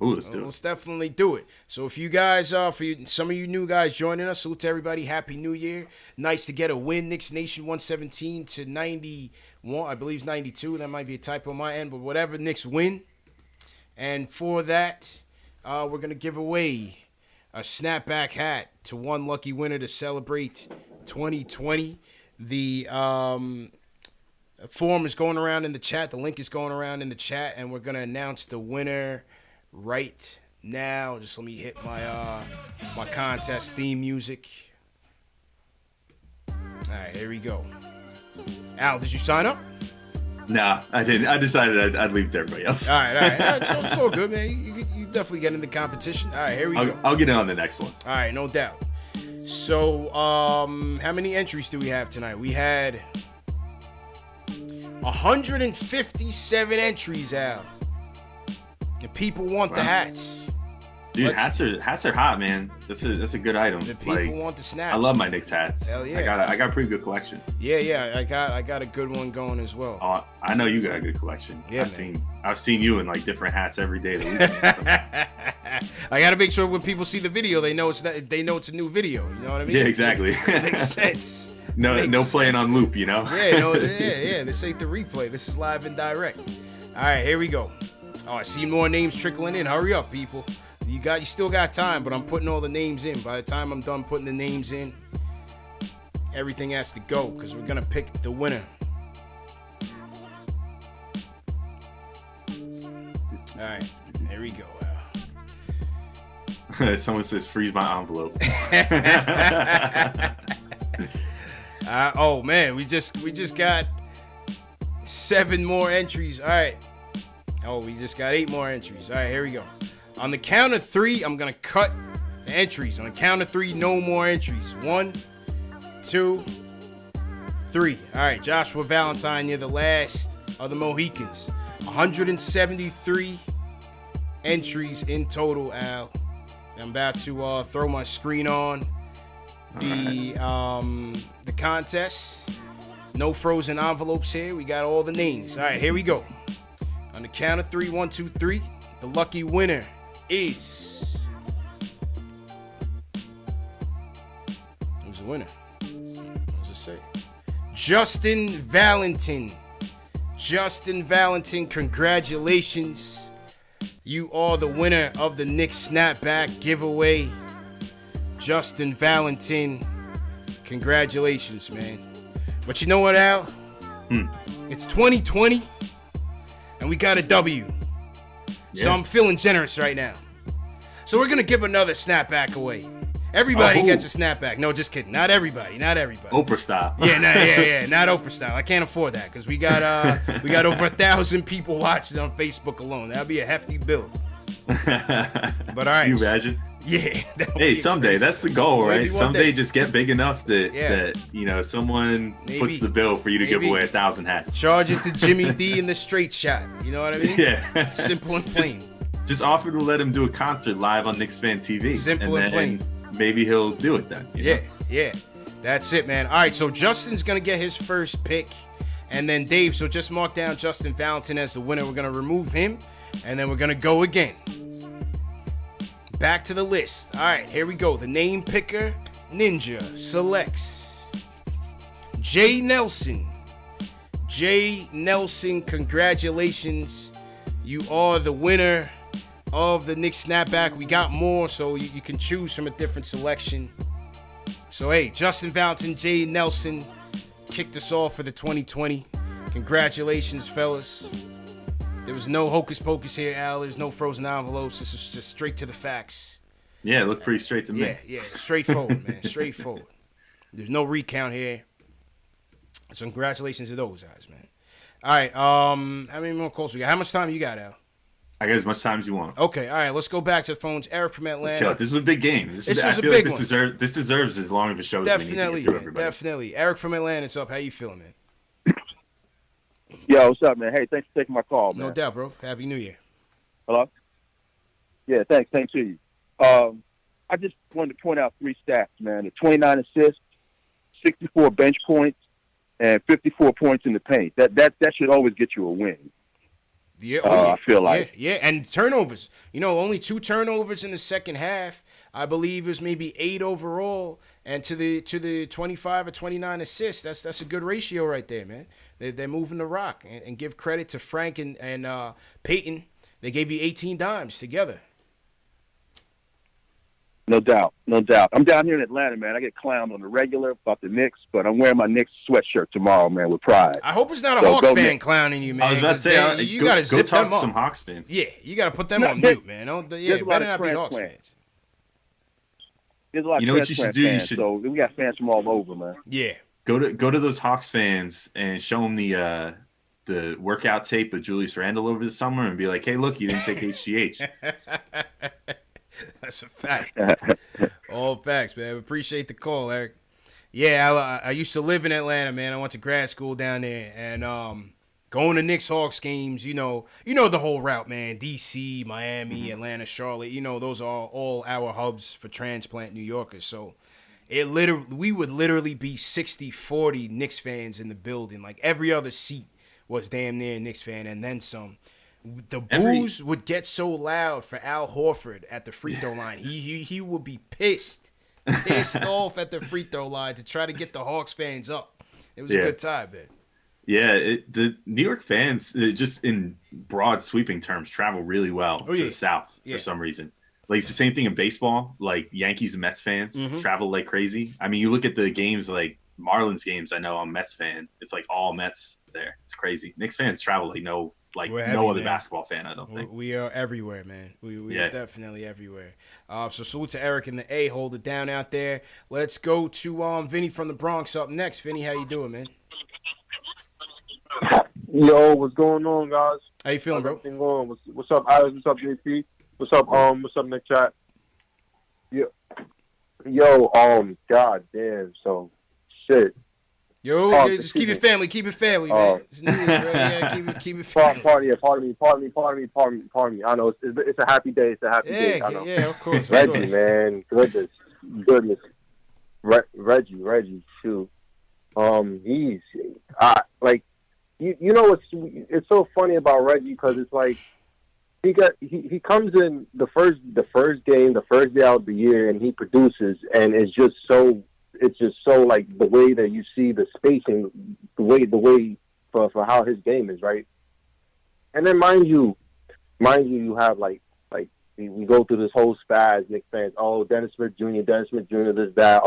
Speaker 2: Ooh, let's do it.
Speaker 1: Let's definitely do it. So if you guys, some of you new guys joining us, salute to everybody. Happy New Year. Nice to get a win. Knicks Nation 117 to 91. I believe it's 92. That might be a typo on my end, but whatever. Knicks win. And for that, we're going to give away a snapback hat to one lucky winner to celebrate 2020. The form is going around in the chat. The link is going around in the chat, and we're going to announce the winner right now. Just let me hit my contest theme music. All right, here we go. Al, did you sign up?
Speaker 2: Nah, I didn't. I decided I'd leave it to everybody else.
Speaker 1: All right. It's all good, man. You definitely get in the competition. All right, here we go.
Speaker 2: I'll get in on the next one.
Speaker 1: All right, no doubt. So, how many entries do we have tonight? We had 157 entries, Al. The people want the hats.
Speaker 2: Dude, hats are hot, man. That's a good item.
Speaker 1: The people want the snaps.
Speaker 2: I love my Knicks hats.
Speaker 1: Hell yeah.
Speaker 2: I got a pretty good collection.
Speaker 1: Yeah. I got a good one going as well.
Speaker 2: Oh, I know you got a good collection.
Speaker 1: Yeah,
Speaker 2: I've seen you in like different hats every day of the week.
Speaker 1: I gotta make sure when people see the video, they know it's a new video. You know what I mean?
Speaker 2: Yeah, exactly.
Speaker 1: Makes sense.
Speaker 2: No playing on loop, you know?
Speaker 1: Yeah. This ain't the replay. This is live and direct. All right, here we go. Oh, I see more names trickling in. Hurry up, people. You still got time, but I'm putting all the names in. By the time I'm done putting the names in, everything has to go because we're gonna pick the winner. All right, here we go.
Speaker 2: Someone says freeze my envelope.
Speaker 1: Oh man, we just got 7 more entries. All right. Oh, we just got 8 more entries. All right, here we go. On the count of 3, I'm gonna cut the entries. On the count of 3, no more entries. 1, 2, 3. All right, Joshua Valentine, you're the last of the Mohicans. 173 entries in total, Al. I'm about to throw my screen on the contest. No frozen envelopes here. We got all the names. All right, here we go. On the count of 3, 1, 2, 3. The lucky winner is. Who's the winner? What does it say? Justin Valentin. Justin Valentin, congratulations. You are the winner of the Knicks Snapback giveaway. Justin Valentin, congratulations, man. But you know what, Al? It's 2020, and we got a W. Yeah. So I'm feeling generous right now. So we're going to give another snapback away. Everybody gets a snapback. No, just kidding. Not everybody.
Speaker 2: Oprah style.
Speaker 1: Yeah, not Oprah style. I can't afford that because we got over 1,000 people watching on Facebook alone. That'll be a hefty bill. But all right.
Speaker 2: Can you imagine?
Speaker 1: Yeah.
Speaker 2: Hey, someday crazy. That's the goal, right? Someday just get big enough that someone puts the bill for you to give away 1,000 hats.
Speaker 1: Charge it to Jimmy D in the straight shot. You know what I mean?
Speaker 2: Yeah.
Speaker 1: Simple and plain.
Speaker 2: Just offer to let him do a concert live on KnicksFanTV.
Speaker 1: Simple and plain.
Speaker 2: Maybe he'll do it then.
Speaker 1: Yeah. That's it, man. All right, so Justin's gonna get his first pick, and then Dave. So just mark down Justin Valentin as the winner. We're gonna remove him, and then we're gonna go again. Back to the list. All right, here we go. The name picker ninja selects Jay Nelson. Jay Nelson, congratulations. You are the winner of the Knicks Snapback. We got more, so you can choose from a different selection. So, hey, Justin Valentin, Jay Nelson kicked us off for the 2020. Congratulations, fellas. There was no hocus pocus here, Al. There's no frozen envelopes. This was just straight to the facts.
Speaker 2: Yeah, it looked pretty straight to me.
Speaker 1: Yeah, straightforward, man. Straightforward. There's no recount here. So congratulations to those guys, man. All right. How many more calls we got? How much time you got, Al?
Speaker 2: I got as much time as you want.
Speaker 1: Okay. All right. Let's go back to the phones. Eric from Atlanta.
Speaker 2: Let's kill it. This is a big game.
Speaker 1: This was a
Speaker 2: feel
Speaker 1: big
Speaker 2: like this deserves as long of a show
Speaker 1: definitely,
Speaker 2: as we need to get through everybody.
Speaker 1: Definitely. Eric from Atlanta, it's up. How you feeling, man?
Speaker 11: Yo, what's up, man? Hey, thanks for taking my call, man.
Speaker 1: No doubt, bro. Happy New Year.
Speaker 11: Hello? Yeah, thanks. Thanks to you. I just wanted to point out 3 stats, man. The 29 assists, 64 bench points, and 54 points in the paint. That should always get you a win.
Speaker 1: Yeah,
Speaker 11: I feel like.
Speaker 1: Yeah, and turnovers. Only 2 turnovers in the second half. I believe it was maybe 8 overall, and to the 25 or 29 assists. That's a good ratio right there, man. They're moving the rock, and give credit to Frank and Peyton. They gave you 18 dimes together.
Speaker 11: No doubt. I'm down here in Atlanta, man. I get clowned on the regular about the Knicks, but I'm wearing my Knicks sweatshirt tomorrow, man, with pride.
Speaker 1: I hope it's not a Hawks fan
Speaker 11: Knicks.
Speaker 1: clowning you, man.
Speaker 2: I was about to say,
Speaker 1: you got to zip them
Speaker 2: to
Speaker 1: up.
Speaker 2: some Hawks fans.
Speaker 1: Yeah, you got to put them on mute, man. It better not be Hawks fans.
Speaker 11: There's a lot of
Speaker 2: what you should do?
Speaker 11: Fans, so we got fans from all over, man.
Speaker 1: Yeah.
Speaker 2: Go to those Hawks fans and show them the workout tape of Julius Randle over the summer and be like, hey, look, you didn't take HGH.
Speaker 1: That's a fact. All facts, man. Appreciate the call, Eric. Yeah, I used to live in Atlanta, man. I went to grad school down there, and going to Knicks Hawks games, you know the whole route, man. D.C., Miami, Atlanta, Charlotte. Those are all our hubs for transplant New Yorkers. So we would literally be 60-40 Knicks fans in the building. Like every other seat was damn near a Knicks fan, and then some. The boos would get so loud for Al Horford at the free throw line. He would be pissed off at the free throw line to try to get the Hawks fans up. It was a good time, man.
Speaker 2: Yeah, the New York fans, just in broad sweeping terms, travel really well to the South for some reason. Like it's the same thing in baseball. Like Yankees and Mets fans travel like crazy. I mean, you look at the games like Marlins games. I know I'm a Mets fan. It's like all Mets there. It's crazy. Knicks fans travel like no other basketball fan. I don't think
Speaker 1: we are everywhere, man. We are definitely everywhere. So salute to Eric and the A. Hold it down out there. Let's go to Vinny from the Bronx up next. Vinny, how you doing, man?
Speaker 12: Yo, what's going on, guys?
Speaker 1: How you feeling, bro?
Speaker 12: Everything going? What's up, Alex? What's up, JP? What's up, Nick Chat? Yo, god damn, so shit.
Speaker 1: Yo, just keep it family, man. It's New Year's, right? Yeah, keep it family.
Speaker 12: Pardon me. I know it's a happy day. It's a happy day. I know.
Speaker 1: Yeah, of course.
Speaker 12: Reggie, man, goodness. Reggie, shoot. He's like, you know, it's so funny about Reggie because it's like he comes in the first game, the first day out of the year, and he produces, and it's just so like the way that you see the spacing, the way for how his game is, right? And then mind you you have like we go through this whole spaz, Knicks fans, Dennis Smith Jr., this, that,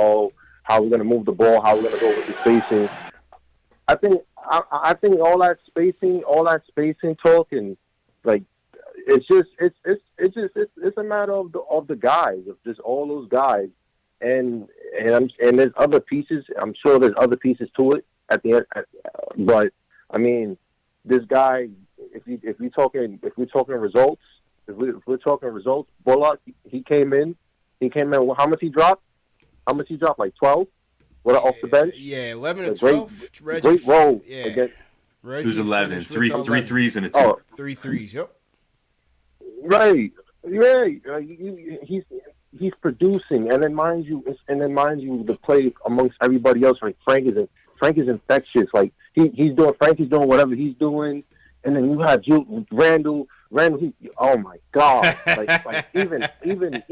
Speaker 12: how we're gonna move the ball, how we're gonna go with the spacing. I think all that spacing talk, and like it's a matter of the guys, of just all those guys. And there's other pieces. I'm sure there's other pieces to it at the end. But I mean, this guy, if we're talking results, Bullock, he came in. How much he dropped? Like 12. What off the bench?
Speaker 1: Yeah, 11 or 12.
Speaker 11: Great role.
Speaker 1: Yeah,
Speaker 2: it was 11. Three threes and a 2.
Speaker 1: 3 threes. Yep.
Speaker 11: Right. He's producing, and then mind you, the play amongst everybody else. Like Frank is infectious. Like he's doing whatever he's doing, and then you have Randle. Oh my God! like even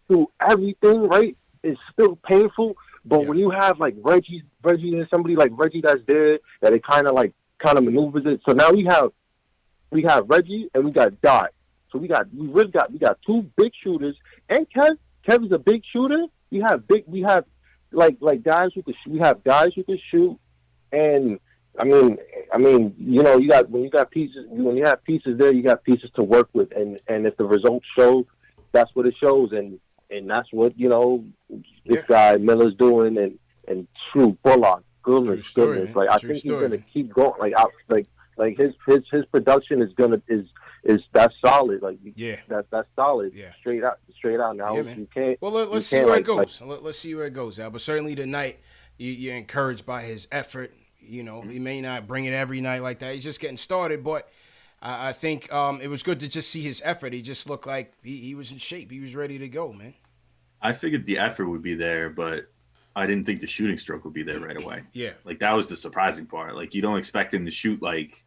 Speaker 11: through everything, right? It's still painful. But when you have like Reggie, and somebody like Reggie that's there, that it kind of maneuvers it. So now we have Reggie and we got Dot. So we got 2 big shooters, and Kev is a big shooter. We have guys who can shoot, and I mean, when you have pieces there, you got pieces to work with, and if the results show, that's what it shows, and that's what this guy Miller's doing, and true Bullock,
Speaker 12: goodness.
Speaker 1: Man.
Speaker 12: Like I
Speaker 1: True
Speaker 12: think
Speaker 1: story,
Speaker 12: he's gonna
Speaker 1: man.
Speaker 12: keep going. Like his production is that's solid. Like that's solid.
Speaker 1: Yeah.
Speaker 12: Straight out. Now
Speaker 1: man.
Speaker 12: you can't.
Speaker 1: Well, let's see where it goes. Let's see where it goes, Al. But certainly tonight, you're encouraged by his effort. You know, he may not bring it every night like that. He's just getting started, but I think it was good to just see his effort. He just looked like he was in shape. He was ready to go, man.
Speaker 2: I figured the effort would be there, but I didn't think the shooting stroke would be there right away.
Speaker 1: Yeah.
Speaker 2: Like that was the surprising part. Like you don't expect him to shoot like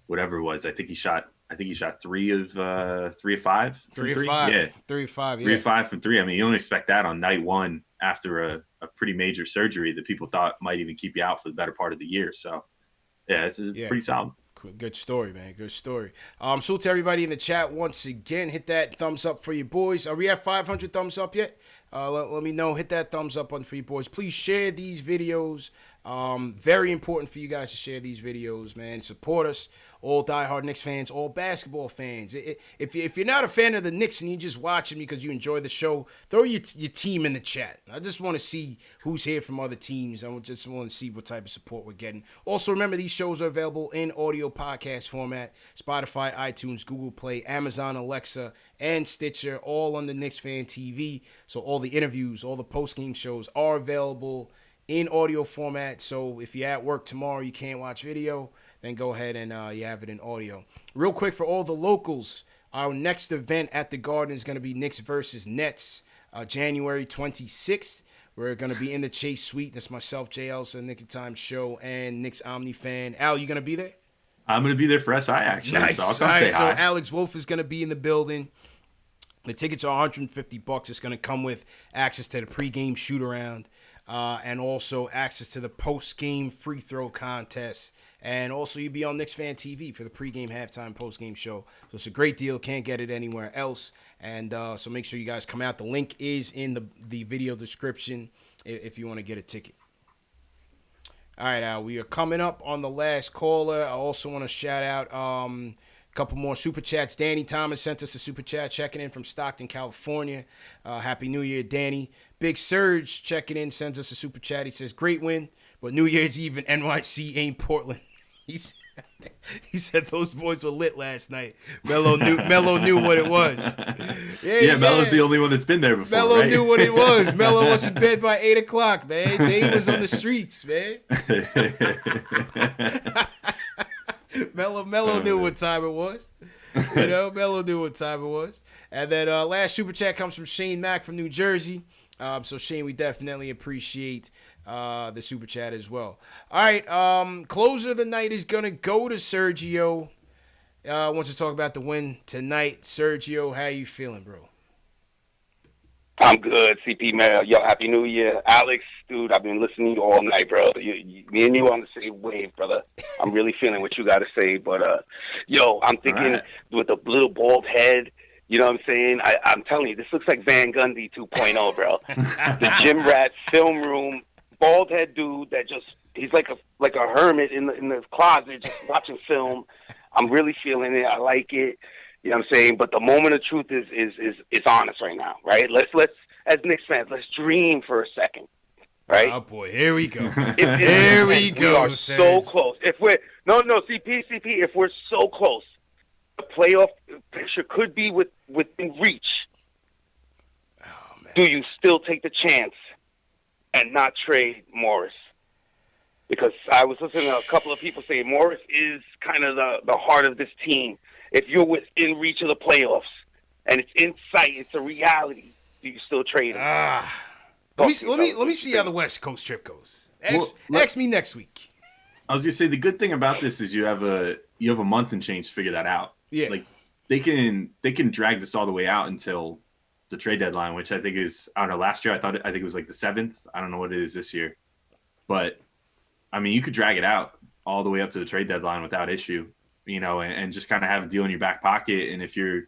Speaker 2: whatever it was. I think he shot 3 of 5.
Speaker 1: 3 of 5.
Speaker 2: Yeah.
Speaker 1: 3 of 5. Yeah.
Speaker 2: 3 of 5 from 3. I mean, you don't expect that on night one after a pretty major surgery that people thought might even keep you out for the better part of the year. So yeah, it's pretty solid.
Speaker 1: Good story, man. Good story. So to everybody in the chat, once again, hit that thumbs up for your boys. Are we at 500 thumbs up yet? Let me know. Hit that thumbs up button for your boys. Please share these videos. Very important for you guys to share these videos, man. Support us, all diehard Knicks fans, all basketball fans. If you're not a fan of the Knicks and you just watching because you enjoy the show, throw your team in the chat. I just want to see who's here from other teams. I just want to see what type of support we're getting. Also, remember, these shows are available in audio podcast format. Spotify, iTunes, Google Play, Amazon, Alexa, and Stitcher, all on the KnicksFanTV. So all the interviews, all the post-game shows are available in audio format. So if you're at work tomorrow, you can't watch video, then go ahead and you have it in audio. Real quick for all the locals, our next event at the Garden is going to be Knicks versus Nets, January 26th. We're going to be in the Chase Suite. That's myself, Jay Elsa, Nick of Time Show, and Knicks Omni fan. Al, you going to be there?
Speaker 2: I'm going to be there for SI, actually.
Speaker 1: Nice.
Speaker 2: So I'll come say hi.
Speaker 1: So Alex Wolf is going to be in the building. The tickets are $150. It's going to come with access to the pregame shoot-around and also access to the post-game free throw contest. And also you'll be on KnicksFanTV for the pregame, halftime, post-game show. So it's a great deal. Can't get it anywhere else. And so make sure you guys come out. The link is in the video description if you want to get a ticket. All right, we are coming up on the last caller. I also want to shout out a couple more super chats. Danny Thomas sent us a super chat checking in from Stockton, California. Happy New Year, Danny. Big Surge checking in, sends us a super chat. He says, great win, but New Year's Eve in NYC ain't Portland. He said those boys were lit last night. Melo knew what it was.
Speaker 2: Yeah, Melo's the only one that's been there before.
Speaker 1: Melo
Speaker 2: right?
Speaker 1: knew what it was. Melo was in bed by 8 o'clock, man. Dave was on the streets, man. Melo knew what time it was. You know, Melo knew what time it was. And then last super chat comes from Shane Mack from New Jersey. So Shane, we definitely appreciate the super chat as well. All right, closer of the night is gonna go to Sergio. Wants to talk about the win tonight. Sergio, how you feeling, bro?
Speaker 13: I'm good, CP, man. Yo, Happy New Year. Alex, dude, I've been listening to you all night, bro. Me and you on the same wave, brother. I'm really feeling what you got to say. But, I'm thinking with a little bald head, you know what I'm saying? I'm telling you, this looks like Van Gundy 2.0, bro. The gym rat film room, bald head dude that he's like a hermit in the closet just watching film. I'm really feeling it. I like it. You know what I'm saying? But the moment of truth is on us right now, right? Let's as Knicks fans, let's dream for a second, right?
Speaker 1: Oh boy, here we go.
Speaker 13: Here we go. We are so close. If we're CP, if we're so close, the playoff picture could be within reach.
Speaker 1: Oh, man.
Speaker 13: Do you still take the chance and not trade Morris? Because I was listening to a couple of people say Morris is kind of the heart of this team. If you're within reach of the playoffs and it's in sight, it's a reality, do you still trade him?
Speaker 1: Let me see how the West Coast trip goes. Ask me next week.
Speaker 2: I was gonna say the good thing about this is you have a month and change to figure that out.
Speaker 1: Yeah,
Speaker 2: like they can drag this all the way out until the trade deadline, which I think is, I don't know. Last year I think it was like the 7th. I don't know what it is this year, but I mean you could drag it out all the way up to the trade deadline without issue. You know, and just kind of have a deal in your back pocket. And if you're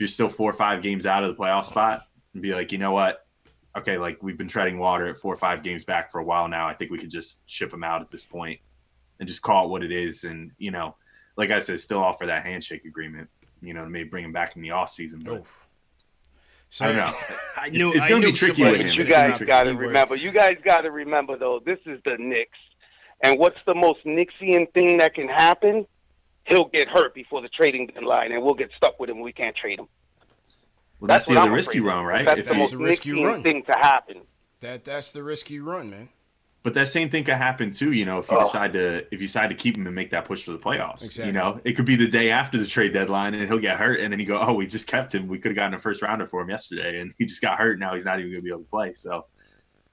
Speaker 2: still 4 or 5 games out of the playoff spot, and be like, you know what? Okay, like we've been treading water at 4 or 5 games back for a while now. I think we could just ship them out at this point and just call it what it is. And, you know, like I said, still offer that handshake agreement, you know, to maybe bring him back in the off season. But
Speaker 1: so,
Speaker 2: I don't know.
Speaker 1: It's going to be tricky with him.
Speaker 13: You guys got to remember, though, this is the Knicks. And what's the most Knicksian thing that can happen? He'll get hurt before the trading deadline, and we'll get stuck with him. We can't trade him.
Speaker 2: Well, that's the other risk you run, right?
Speaker 13: That's the most Knicksian thing to happen.
Speaker 1: That's the risk you run, man.
Speaker 2: But that same thing could happen too, you know, if you decide to keep him and make that push for the playoffs.
Speaker 1: Exactly.
Speaker 2: You know, it could be the day after the trade deadline and he'll get hurt, and then you go, oh, we just kept him. We could have gotten a first rounder for him yesterday, and he just got hurt. Now he's not even going to be able to play. So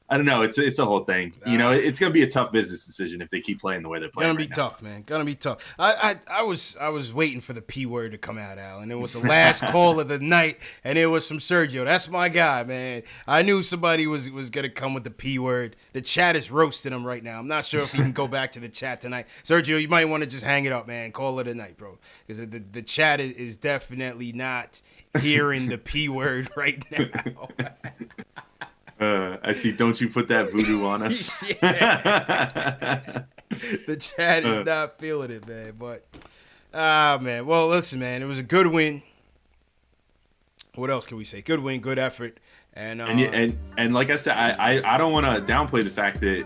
Speaker 2: I don't know. It's a whole thing. You know, it's going to be a tough business decision if they keep playing the way they're playing.
Speaker 1: Gonna be tough, man. Gonna be tough. I was waiting for the P word to come out, Al, and it was the last call of the night, and it was from Sergio. That's my guy, man. I knew somebody was gonna come with the P word. The chat is roasting him right now. I'm not sure if he can go back to the chat tonight. Sergio, you might want to just hang it up, man. Call it a night, bro, because the chat is definitely not hearing the P word right now.
Speaker 2: I see. Don't you put that voodoo on us?
Speaker 1: The chat is not feeling it, man. But, man. Well, listen, man. It was a good win. What else can we say? Good win, good effort. And
Speaker 2: like I said, I don't want to downplay the fact that,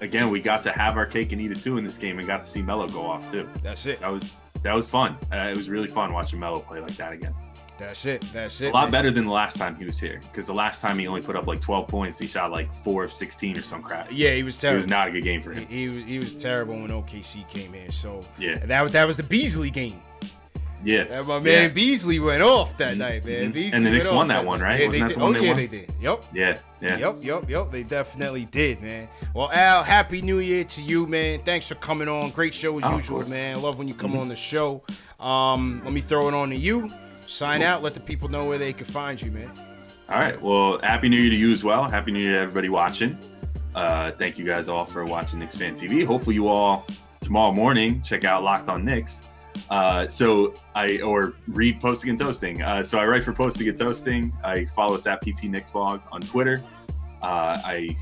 Speaker 2: again, we got to have our cake and eat it too in this game and got to see Melo go off too.
Speaker 1: That's it.
Speaker 2: That was fun. It was really fun watching Melo play like that again.
Speaker 1: That's it.
Speaker 2: A lot better than the last time he was here, because the last time he only put up like 12 points. He shot like 4 of 16 or some crap.
Speaker 1: Yeah, he was terrible.
Speaker 2: It was not a good game for him.
Speaker 1: He was terrible when OKC came here. So
Speaker 2: yeah,
Speaker 1: that was the Beasley game.
Speaker 2: Yeah,
Speaker 1: my man Beasley went off that night, man. Beasley
Speaker 2: and the Knicks won that one, right?
Speaker 1: Yeah,
Speaker 2: Wasn't that the one they won?
Speaker 1: They did. Yep.
Speaker 2: Yeah.
Speaker 1: Yep. They definitely did, man. Well, Al, happy New Year to you, man. Thanks for coming on. Great show as usual, man. Love when you come on the show. Let me throw it on to you. Sign out. Let the people know where they can find you, man.
Speaker 2: All right. Well, happy New Year to you as well. Happy New Year to everybody watching. Thank you guys all for watching Knicks Fan TV. Hopefully you all tomorrow morning check out Locked on Knicks. Or read Posting and Toasting. So I write for Posting and Toasting. I follow us at PT Knicks Blog on Twitter. I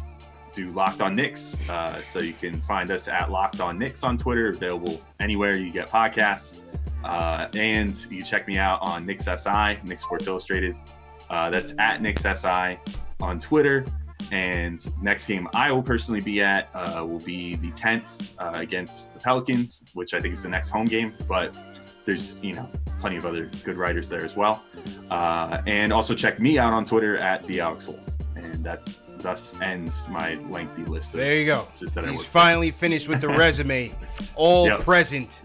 Speaker 2: do Locked on Knicks. So you can find us at Locked on Knicks on Twitter, available anywhere you get podcasts. And you can check me out on Knicks SI, Knicks Sports Illustrated. That's at Knicks SI on Twitter. And next game I will personally be at will be the 10th against the Pelicans, which I think is the next home game. But there's, plenty of other good writers there as well. And also check me out on Twitter at the Alex Wolf. And that thus ends my lengthy list.
Speaker 1: There you go.
Speaker 2: That
Speaker 1: He's finally finished with the resume. All present.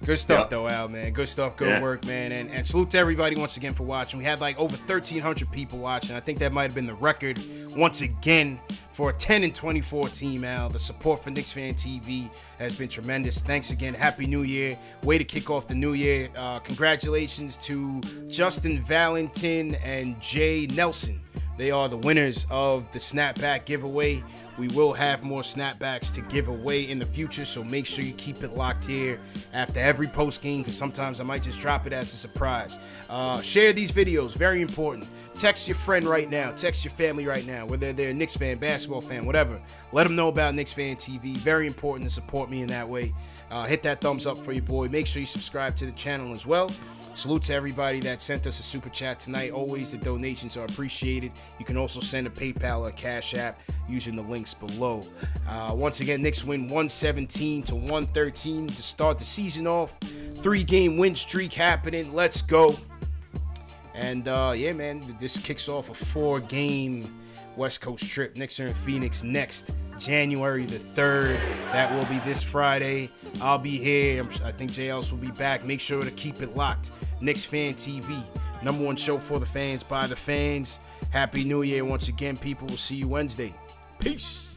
Speaker 1: Good stuff, though, Al, man. Good stuff. Good work, man. And salute to everybody once again for watching. We had like over 1,300 people watching. I think that might have been the record once again for a 10-24 team, Al. The support for Knicks Fan TV has been tremendous. Thanks again. Happy New Year. Way to kick off the new year. Congratulations to Justin Valentin and Jay Nelson. They are the winners of the snapback giveaway. We will have more snapbacks to give away in the future, so make sure you keep it locked here after every post game, because sometimes I might just drop it as a surprise. Share these videos, very important. Text your friend right now, text your family right now, whether they're a Knicks fan, basketball fan, whatever. Let them know about Knicks Fan TV. Very important to support me in that way. Hit that thumbs up for your boy. Make sure you subscribe to the channel as well. Salute to everybody that sent us a super chat tonight. Always the donations are appreciated. You can also send a PayPal or Cash App using the links below. Once again, Knicks win 117-113 to start the season off. 3-game win streak happening. Let's go. And yeah, man, this kicks off a 4-game West Coast trip. Knicks are in Phoenix next January the 3rd. That will be this Friday. I'll be here. I think JLs will be back. Make sure to keep it locked. Knicks Fan TV, #1 show for the fans, by the fans. Happy New Year once again, people. We'll see you Wednesday. Peace.